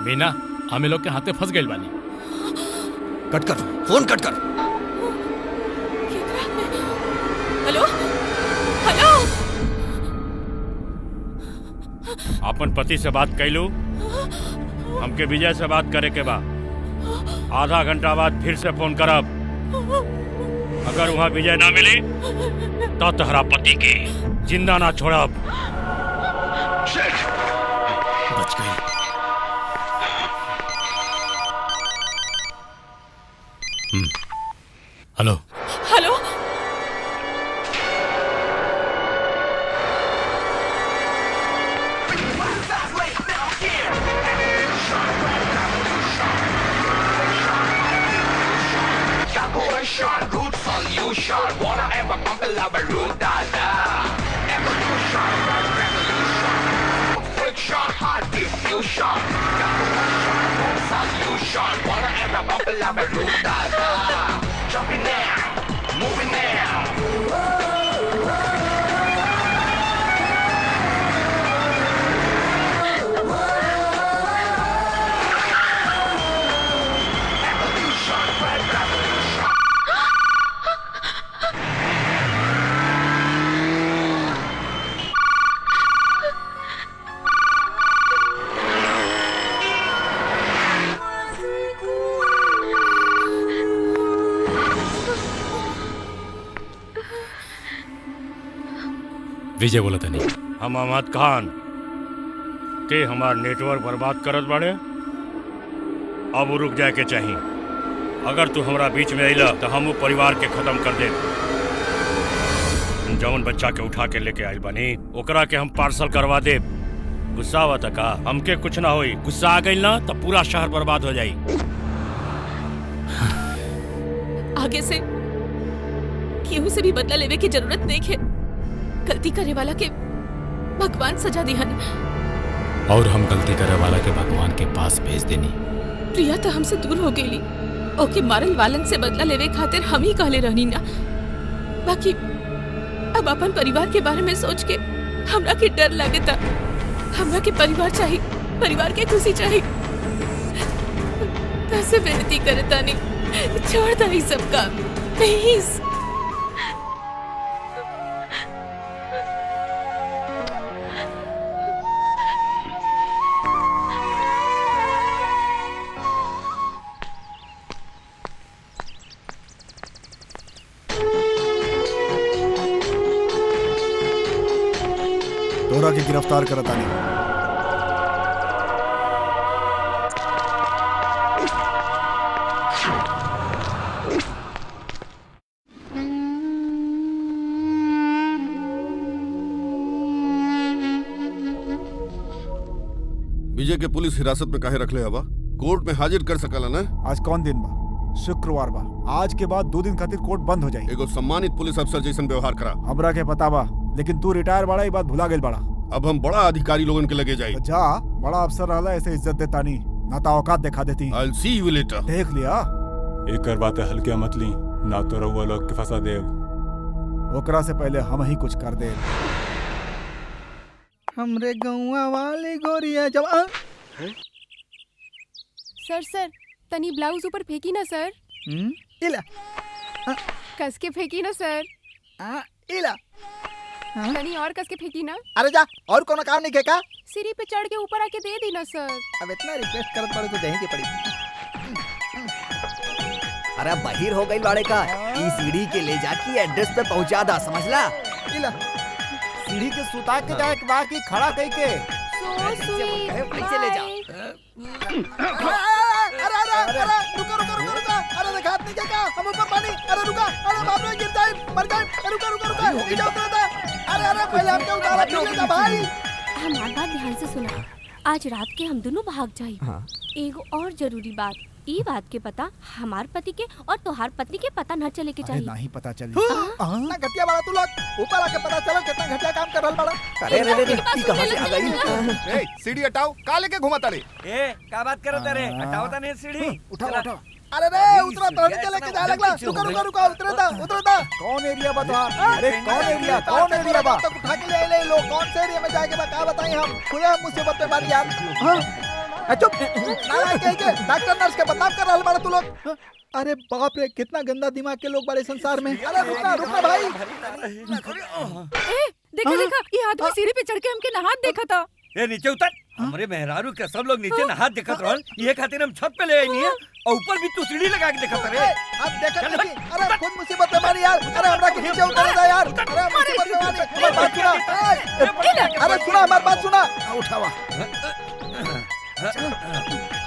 बिना हमें लोग के हाथे फंस गए बानी। कट कर फोन, कट कर। Hello hello. अपन पति से बात कैलू? हमके विजय से बात करे के बा। आधा घंटा बाद फिर से फोन करब। अगर वहाँ विजय ना मिली तो तोहरा पति के जिंदा ना छोड़ब। बच गई। Hello hello Evolution, good solution. Wanna ever conquer root dada. Evolution, revolution. Friction, hard diffusion. Evolution, good solution. Wanna ever conquer root dada. Jumping now, moving now. विजय बोला था नहीं। हम अहमद खान ते हमार नेटवर्क बर्बाद करत बाड़े, अब रुक जाए के चाहिए। अगर तू हमरा बीच में अइला तो हम परिवार के खत्म कर दे। जौन बच्चा के उठा के लेके आइल बानी ओकरा के हम पार्सल करवा दे। गुस्सा आवता का? हमके कुछ ना होई, गुस्सा आ गइल ना तो पूरा शहर बर्बाद हो जाई। आगे से केहू से भी बदला लेवे की जरूरत नहीं है। गलती करे वाला के भगवान सजा दिहन। और हम गलती करे वाला के भगवान के पास भेज देनी। प्रिया तो हमसे दूर हो गई, ओके मारल वालन से बदला लेवे खातिर हम ही कहले रहनी ना। बाकी अब अपन परिवार के बारे में सोच के हमरा के डर लगता। हमरा के परिवार चाहिए, परिवार के खुशी चाहिए। कैसे विनती करता नहीं, छोड़ दा ही सब काम प्लीज। तोरा के गिरफ्तार करता नहीं। विजय के पुलिस हिरासत में काहे रखले हवा? कोर्ट में हाजिर कर सकला ना? आज कौन दिन बा? शुक्रवार बा। आज के बाद 2 दिन खातिर कोर्ट बंद हो जाई। एगो सम्मानित पुलिस अफसर जैसन व्यवहार करा। हमरा के पता बा, लेकिन तू रिटायर बड़ा, ये बात भुला गेल बड़ा। अब हम बड़ा अधिकारी लोगन के लगे जाई। तो जा, बड़ा अफसर रहला ऐसे इज्जत देता नहीं, ना तो औकात दिखा देती। I'll see you later. देख लिया? एकर बात हल्के मत ली, ना तो रउआ लोग के फंसा देव। ओकरा से पहले हम ही कुछ कर दे। हमरे गौवा वाली गोरिया जब सर तनी ब्लाउज ऊपर फेंकी ना सर। इला कस के फेंकी ना सर। इला तनी और कस के फेंकी ना। अरे जा, और कोनो काम नहीं के का? सीढ़ी पे चढ़ के ऊपर आके दे दी ना सर। अब इतना रिक्वेस्ट करत पड़े तो देही के पड़ी। अरे बहिर हो गई बाड़े का। ई सीढ़ी के ले जाके एड्रेस पे पहुंचा दा, समझला? इला सीढ़ी के सुता के जाए के बाकी खड़ा कई के पैसे ले जा। अरे रुका, अरे देखा नहीं क्या? हम ऊपर पानी। अरे रुका, अरे बाप रे गिर जाए, मर जाए। रुका, नीचे उतरा था। अरे पहले हमके उतारा फिर ले भाई। हमार बात ध्यान से सुना। आज रात के हम दोनों भाग जाई। एगो और जरूरी बात, ई बात के पता हमार पति के और तोहार पत्नी के पता न चले के चाहिए। नहीं पता चली। ना घटिया वाला तू लोग ऊपर आके पता चला कितना घटिया काम कर रहल बड़ा। अरे कहां से आ गई? ए सीढ़ी हटाओ, का लेके घुमाता रे? ए का बात करत रे? हटाओ ता नहीं सीढ़ी। उठा। अरे रे उतरा तो नीचे लेके जा लगला। रुका उतरा था। कौन एरिया बता? अरे कौन एरिया बा? तो उठा के ले लोग कौन से एरिया में जाके बता बताएं हम। खुदा मुसीबत में मारी यार। हां चुप। नालायक कह के डॉक्टर नर्स के बदनाम कर रहल बड़ा तू लोग। अरे बाप रे कितना गंदा दिमाग के लोग बड़े संसार में। अरे रुका भाई। देखा ये आदमी सीढ़ी पे चढ़ के हमके नहात देखा था। ए नीचे उतर। हमरे मेहरारू के सब लोग नीचे नहात देखत रहल। ये खातिर हम छत पे ले आई नहीं है और ऊपर भी तू सीढ़ी लगा के देखत रे। अब देखत नहीं। अरे खुद मुसीबत में मारी यार। अरे हमरा के नीचे उतर जा यार। अरे मुसीबत में मारी। सुना अरे सुना हमारी बात सुना उठावा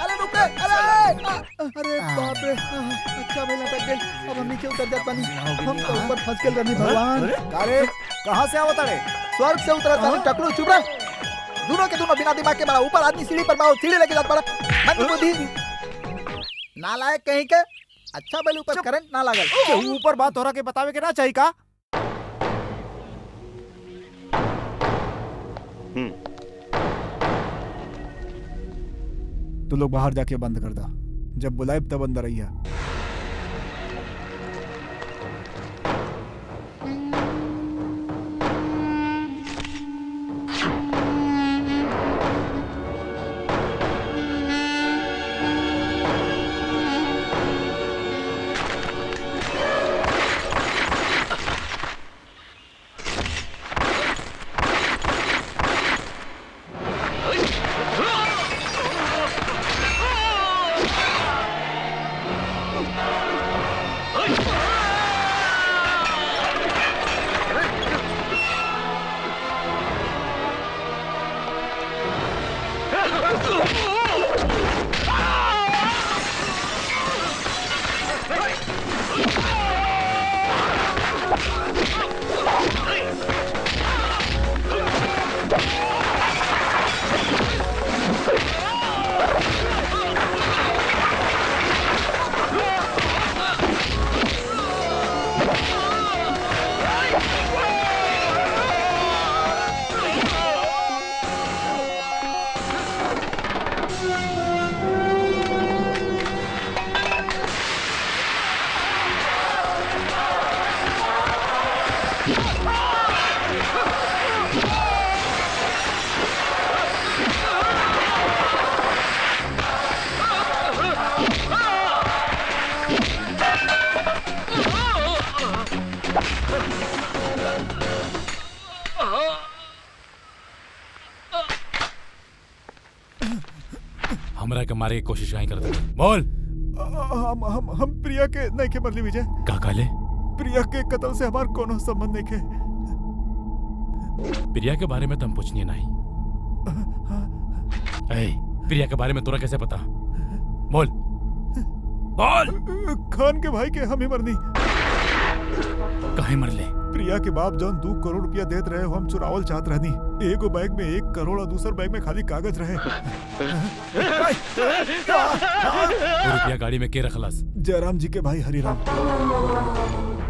अरे रुके अरे बाप रे अच्छा भाई लटक गई अब हम नीचे उतर जात पानी हम तो ऊपर फंस गए रनी भगवान अरे कहाँ से आवत अरे स्वर्ग से उतरा था टकलू चुप रह दोनों के दोनों बिना दिमाग के मारा ऊपर आदमी सीढ़ी पर मारो सीढ़ी लेके जात पड़ा मंद बुद्धि नालायक कहीं के अच्छा भले ऊपर करंट ना लागल केहू ऊपर बात तोरा के बतावे के ना चाहिए का तू लोग बाहर जाके बंद कर दा जब बुलाए तब अंदर आइया हमरा के मारे की कोशिश काहे करत है बोल हम प्रिया के नहीं के बदली विजय का काले प्रिया के कत्ल से हमार कोनो संबंध नहीं के प्रिया के बारे में तुम पूछनी नहीं ए प्रिया के बारे में तोरा कैसे पता बोल बोल खान के भाई के हम ही मरनी काहे मरले प्रिया के बाप जौन 2 करोड़ रुपया देत रहे हम चुरावल चाहत रहनी एगो बैग में 1 करोड़ और दूसर बैग में खाली कागज रहे वो रुपया गाड़ी में के रखलस जयराम जी के भाई हरिराम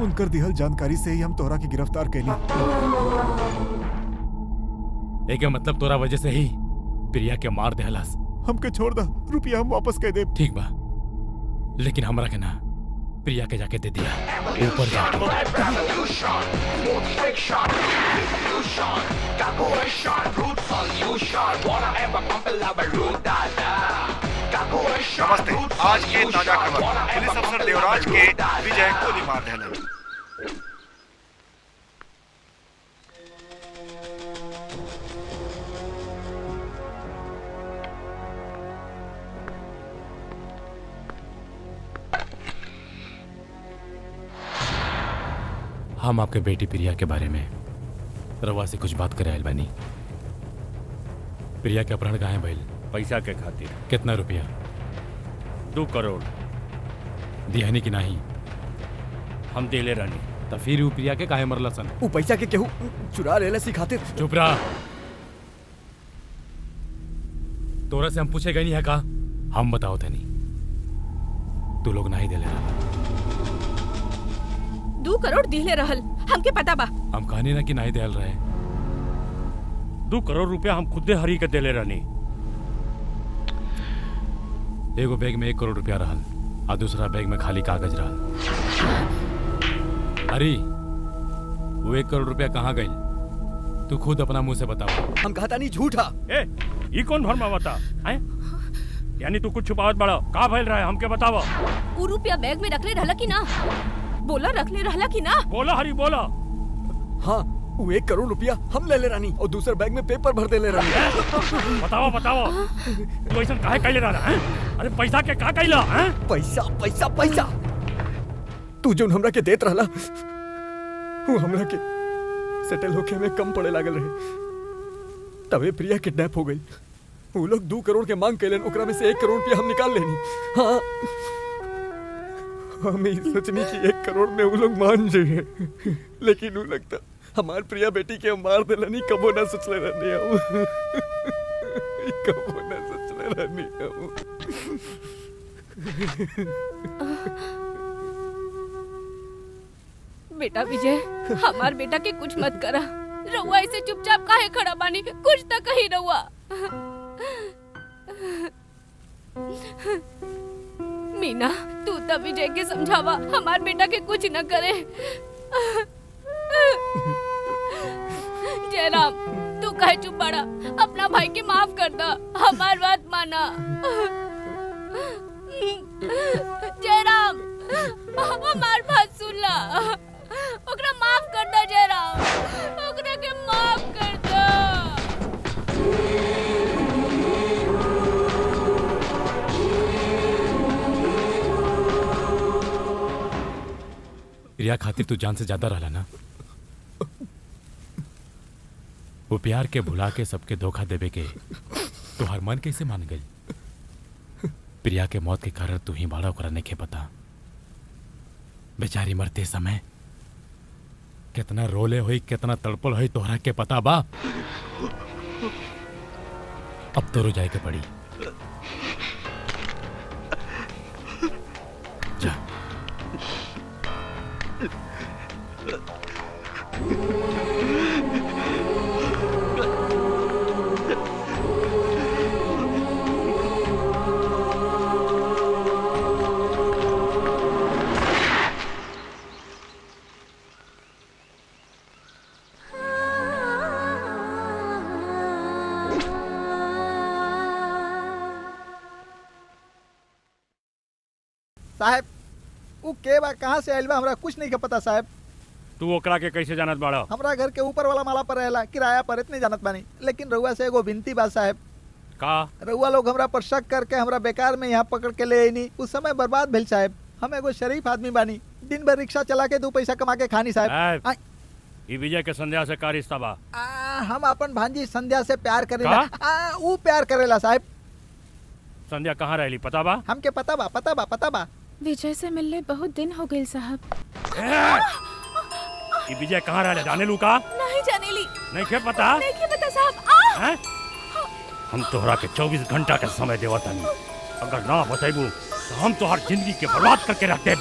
उनकर दिहल जानकारी से ही हम तोहरा की गिरफ्तार कैली एक मतलब तोरा वजह से ही प्रिया के मार देहलस हमके छोड़ दा रुपया हम वापस कह दे ठीक बा लेकिन हमरा के ना प्रिया के जाके दे दिया ऊपर नमस्ते आज के ताजा खबर पुलिस अफसर देवराज के विजय गोली मार देहलन हम आपके बेटी प्रिया के बारे में रवा से कुछ बात करे आयल बानी प्रिया के अपहरण कहाँ है भइल पैसा के खातिर कितना रुपया 2 करोड़ दिहनी की नहीं हम देले रहनी तो फिर वो प्रिया के काहे मरला सन वो पैसा के केहू चुरा लेला सी खातिर चुप रहा तोरा से हम पूछे गए नहीं है का हम बताओ थे नहीं तू लोग नहीं देले रहा 2 करोड़ दिले रहल हमके पता बा हम कहनी ना कि नहीं देल रहे 2 करोड़ रुपया हम खुदे हरी के देले रहनी एगो बैग में 1 करोड़ रुपया रहल और दूसरा बैग में खाली कागज रहल अरे वो 1 करोड़ रुपया कहाँ गई तू खुद अपना मुंह से बताओ हम कहता नहीं झूठा ए ये कौन भरमा बता है यानी तू कुछ छुपावत बड़ा का भइल रहा है हमके बतावा वो रुपया बैग में रखले रहला कि ना बोला रखले रहला कि ना बोला हरी बोला हाँ वो 1 करोड़ रुपया हम ले ले रानी और दूसरे बैग में पेपर भर दे ले रानी बतावा बतावा तू ऐसा काहे कैले रहा है अरे पैसा के का कैला है पैसा पैसा पैसा तू जो हमरा के देत रहला वो हमरा के सेटल होके में कम पड़े लागल रहे तबे प्रिया किडनैप हो गई। वो लोग 2 करोड़ के मांग कैलन, ओकरा में से 1 करोड़ रुपया हम निकाल लेनी। हाँ हम ही सोचनी कि 1 करोड़ में वो लोग मान जाए, लेकिन वो लगता हमार प्रिया बेटी के मार देलनी। कबो ना सोचले रहनी हम, कबो ना सोचले रहनी हम। बेटा विजय, हमार बेटा के कुछ मत करा। रउआ ऐसे चुपचाप काहे खड़ा बानी? कुछ तो कही रउआ। मीना, तू तो विजय के समझावा, हमार बेटा के कुछ न करे। जयराम, तू काहे चुप पड़ा? अपना भाई के माफ कर दा, हमार बात माना। जयराम, हमार बात सुन ला, ओकरा माफ कर दा। जयराम, ओकरा के माफ कर दा। प्रिया खातिर तू जान से ज्यादा रहला ना। वो प्यार के भुला के सबके धोखा देवे के तुहार मन कैसे मान गई? प्रिया के मौत के कारण तू ही बाड़ा ओकरा नहीं पता। बेचारी मरते समय कितना रोले हुई, कितना तड़पल हुई, तोहरा के पता बा? अब तो रो जाए के पड़ी। जा। साहब वो के बा, कहाँ से आइल बा, हमरा कुछ नहीं के पता साहब। तू ओकरा के कैसे जानत बाड़ा? हमरा घर के ऊपर वाला माला पर रहेला, किराया पर, इतने जानत बानी। लेकिन रउआ से एगो विनती बा साहब। का? रउआ लोग हमरा पर शक करके हमरा बेकार में यहाँ पकड़ के ले आईनी, उस समय बर्बाद भेल साहब। हम एगो शरीफ आदमी बानी, दिन भर रिक्शा चला के 2 पैसा कमा के खानी साहब। ई विजय के संध्या से का रिश्ता बा? हम अपन भांजी संध्या से प्यार करेला। वो प्यार करेला साहब। संध्या कहाँ रहली पता बा? हमके पता बा, पता बा, पता बा। विजय से मिलने बहुत दिन हो गए साहब। ई विजय कहाँ रहले? जाने लू का? नहीं जानेली। नहीं के पता? नहीं के पता साहब। हैं? हम तोहरा के 24 घंटा के समय देवत हनी। अगर ना बताइबू तो हम तोहर जिंदगी के बर्बाद करके रख देब।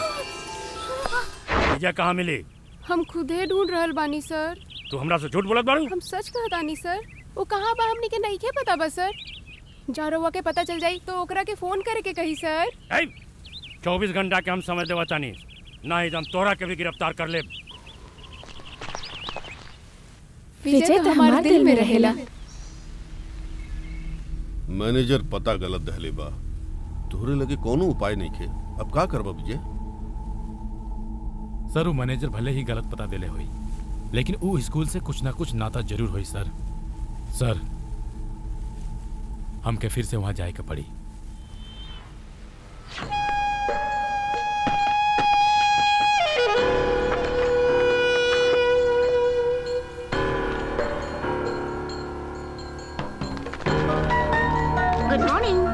विजय कहाँ मिली? हम खुदे ढूंढ रहल बानी सर। तू हमरा से झूठ बोलत बाड़ू? हम सच कहतानी सर। वो कहाँ बा हमनी के नहीं के पता बा सर। जारवा के पता चल जाई तो ओकरा के फोन करे के कही सर। 24 घंटा के हम समय देवतानी, नहीं तो हम तोहरा के भी गिरफ्तार कर लेब। विजय तो हमारे दिल में रहेला। मैनेजर पता गलत दहले बा, तोहरे लगे कोनो उपाय नहीं खे। अब का करबा विजय? सर वो मैनेजर भले ही गलत पता देले हुई, लेकिन वो स्कूल से कुछ ना कुछ नाता जरूर हुई सर। सर हमके फिर से वहां जाए के पड़ी। Good morning.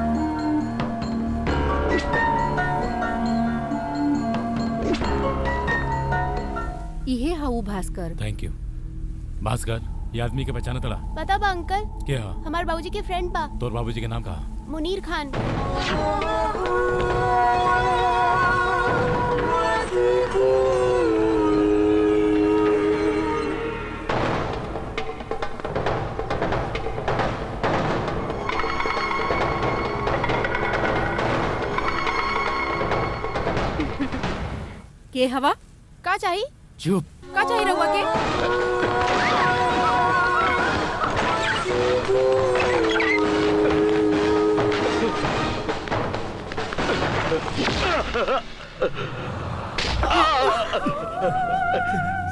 ये हाउ भास्कर। Thank you. भास्कर, ये आदमी के पहचाने तड़ा? पता बा अंकल? क्या? हमारे बाबूजी के फ्रेंड बा। तोर बाबूजी के नाम का? मुनीर खान। के हवा? का चाहिए? चुप। का चाहिए रहुआ के?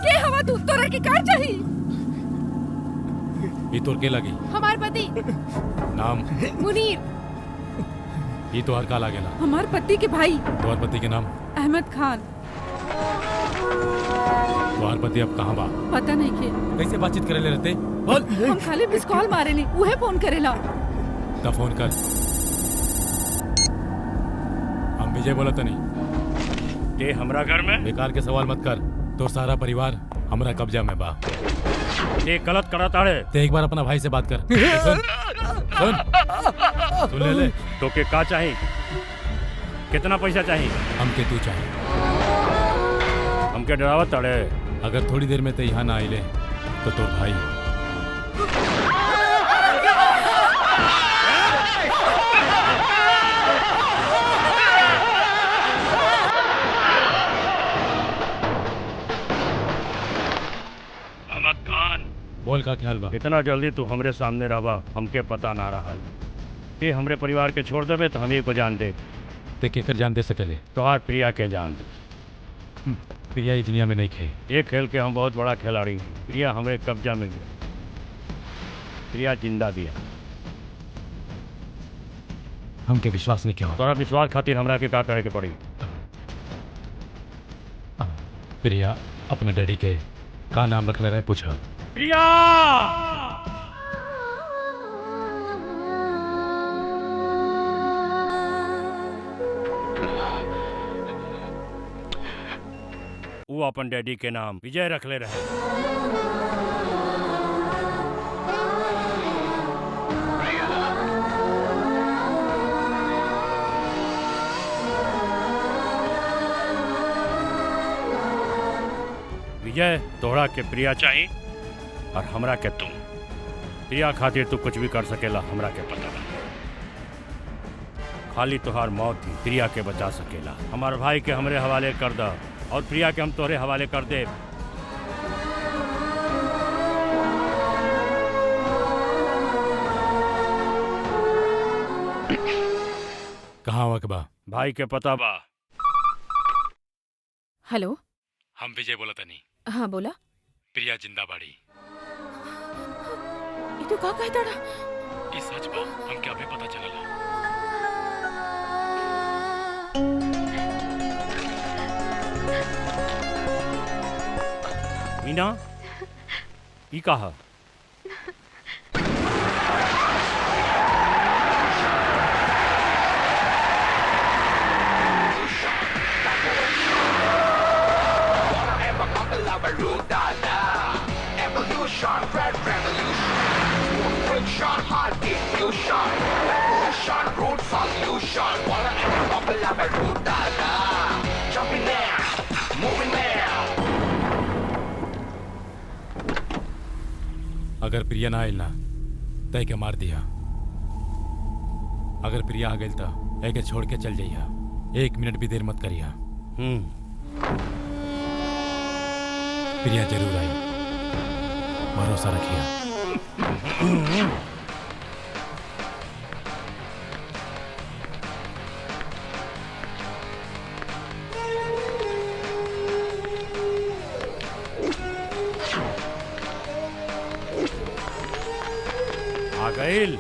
के हवा तू? तोरा के कार चाहिए? ये तोर के लगी? हमार पति। नाम? मुनीर। ये तोहर का लागेला? हमार पति के भाई। तोहर पति के नाम? अहमद खान। तुम्हार पति अब कहाँ बा? पता नहीं के कैसे बातचीत करे ले रहते? बोल। हम खाली मिस कॉल मारे नहीं, उहे फोन करेला। तब फोन कर। हम विजय बोला तो नहीं। ते हमरा घर में बेकार के सवाल मत कर। तो सारा परिवार हमरा कब्जा में बा। ते गलत करत आड़े। ते एक बार अपना भाई से बात कर। सुन सुन ले। तो के का चाहिए? कितना पैसा चाहिए? हमके तू चाहिए। हमके डरावत आड़े। अगर थोड़ी देर में ते यहाँ ना आइले तो तोर भाई बोल का ख्याल बा? इतना जल्दी तू हमरे सामने रहा हमके पता ना रहा। ते हमरे परिवार के छोड़ देवे तो हम ही को जान दे। ते केकर जान दे सकेले? तोहार प्रिया के जान दे। प्रिया इस दुनिया में नहीं खे। ये खेल के हम बहुत बड़ा खिलाड़ी। प्रिया हमरे कब्जा में गया। प्रिया जिंदा दिया। हमके विश्वास नहीं किया। तोरा विश्वास खातिर हमरा के का करे के पड़ी? प्रिया अपने डैडी के का नाम रखले रहे पूछा। प्रिया! वो अपन डैडी के नाम विजय रखले रहे। विजय, तोहरा के प्रिया चाहिए और हमरा के तुम। प्रिया खातिर तू कुछ भी कर सकेला, हमरा के पता बा। खाली तोहार मौत ही प्रिया के बचा सकेला। हमार भाई के हमरे हवाले कर दा और प्रिया के हम तोहरे हवाले कर दे। कहाँ हुआ के बा? भाई के पता बा। हेलो, हम विजय बोला था नहीं। हाँ बोला। प्रिया जिंदा बाड़ी। ये तो का कहता रहा? इस सच बा, हम क्या भी पता चलला। मीना, ई कहा? Evolution, red revolution, friction, heartbeat fusion, revolution, root solution, wanna end up a love root dada, jumping now, moving now. अगर प्रिया ना आइल ना तय के मार दिया। अगर प्रिया आ गई तो एके छोड़ के चल जाइया। 1 मिनट भी देर मत करिया। प्रिया जरूर आई, भरोसा रखिए। आ गईल।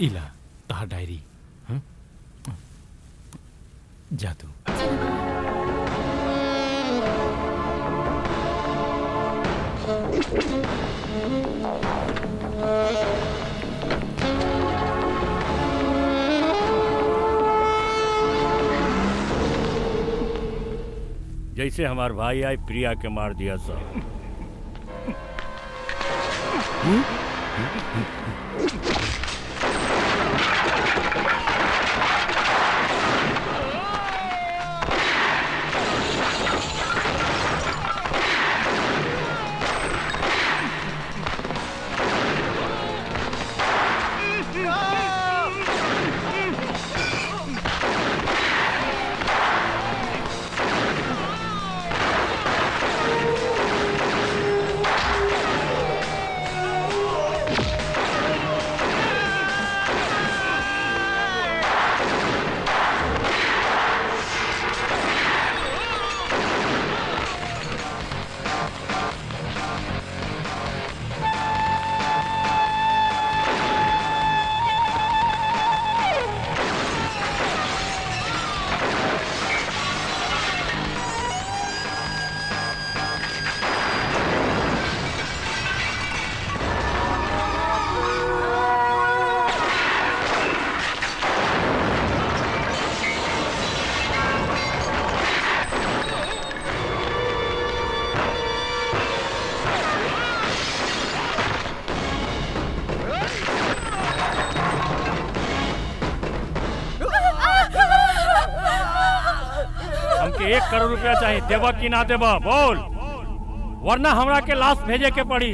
इला तहार डायरी। हाँ? जा तू। जैसे हमार भाई आए प्रिया के मार दिया सब। हमके 1 करोड़ रुपया चाहिए, देबा कि ना देबा बोल, वरना हमरा के लाश भेजे के पड़ी।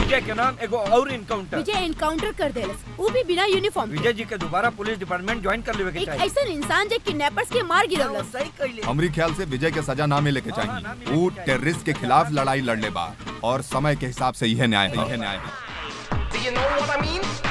विजय के नाम एगो और इनकाउंटर। विजय एनकाउंटर कर देलस, वो भी बिना यूनिफॉर्म। विजय जी के दोबारा पुलिस डिपार्टमेंट ज्वाइन कर लेवे के एक चाहिए। ऐसा इंसान जो किडनैपर्स के मार गिरवलस। सही कइले। हमरी ख्याल से विजय के सजा ना मिले के चाहिए। वो टेररिस्ट के खिलाफ लड़ाई लड़ले बा और समय के हिसाब से यह न्याय है। Do you know what I mean?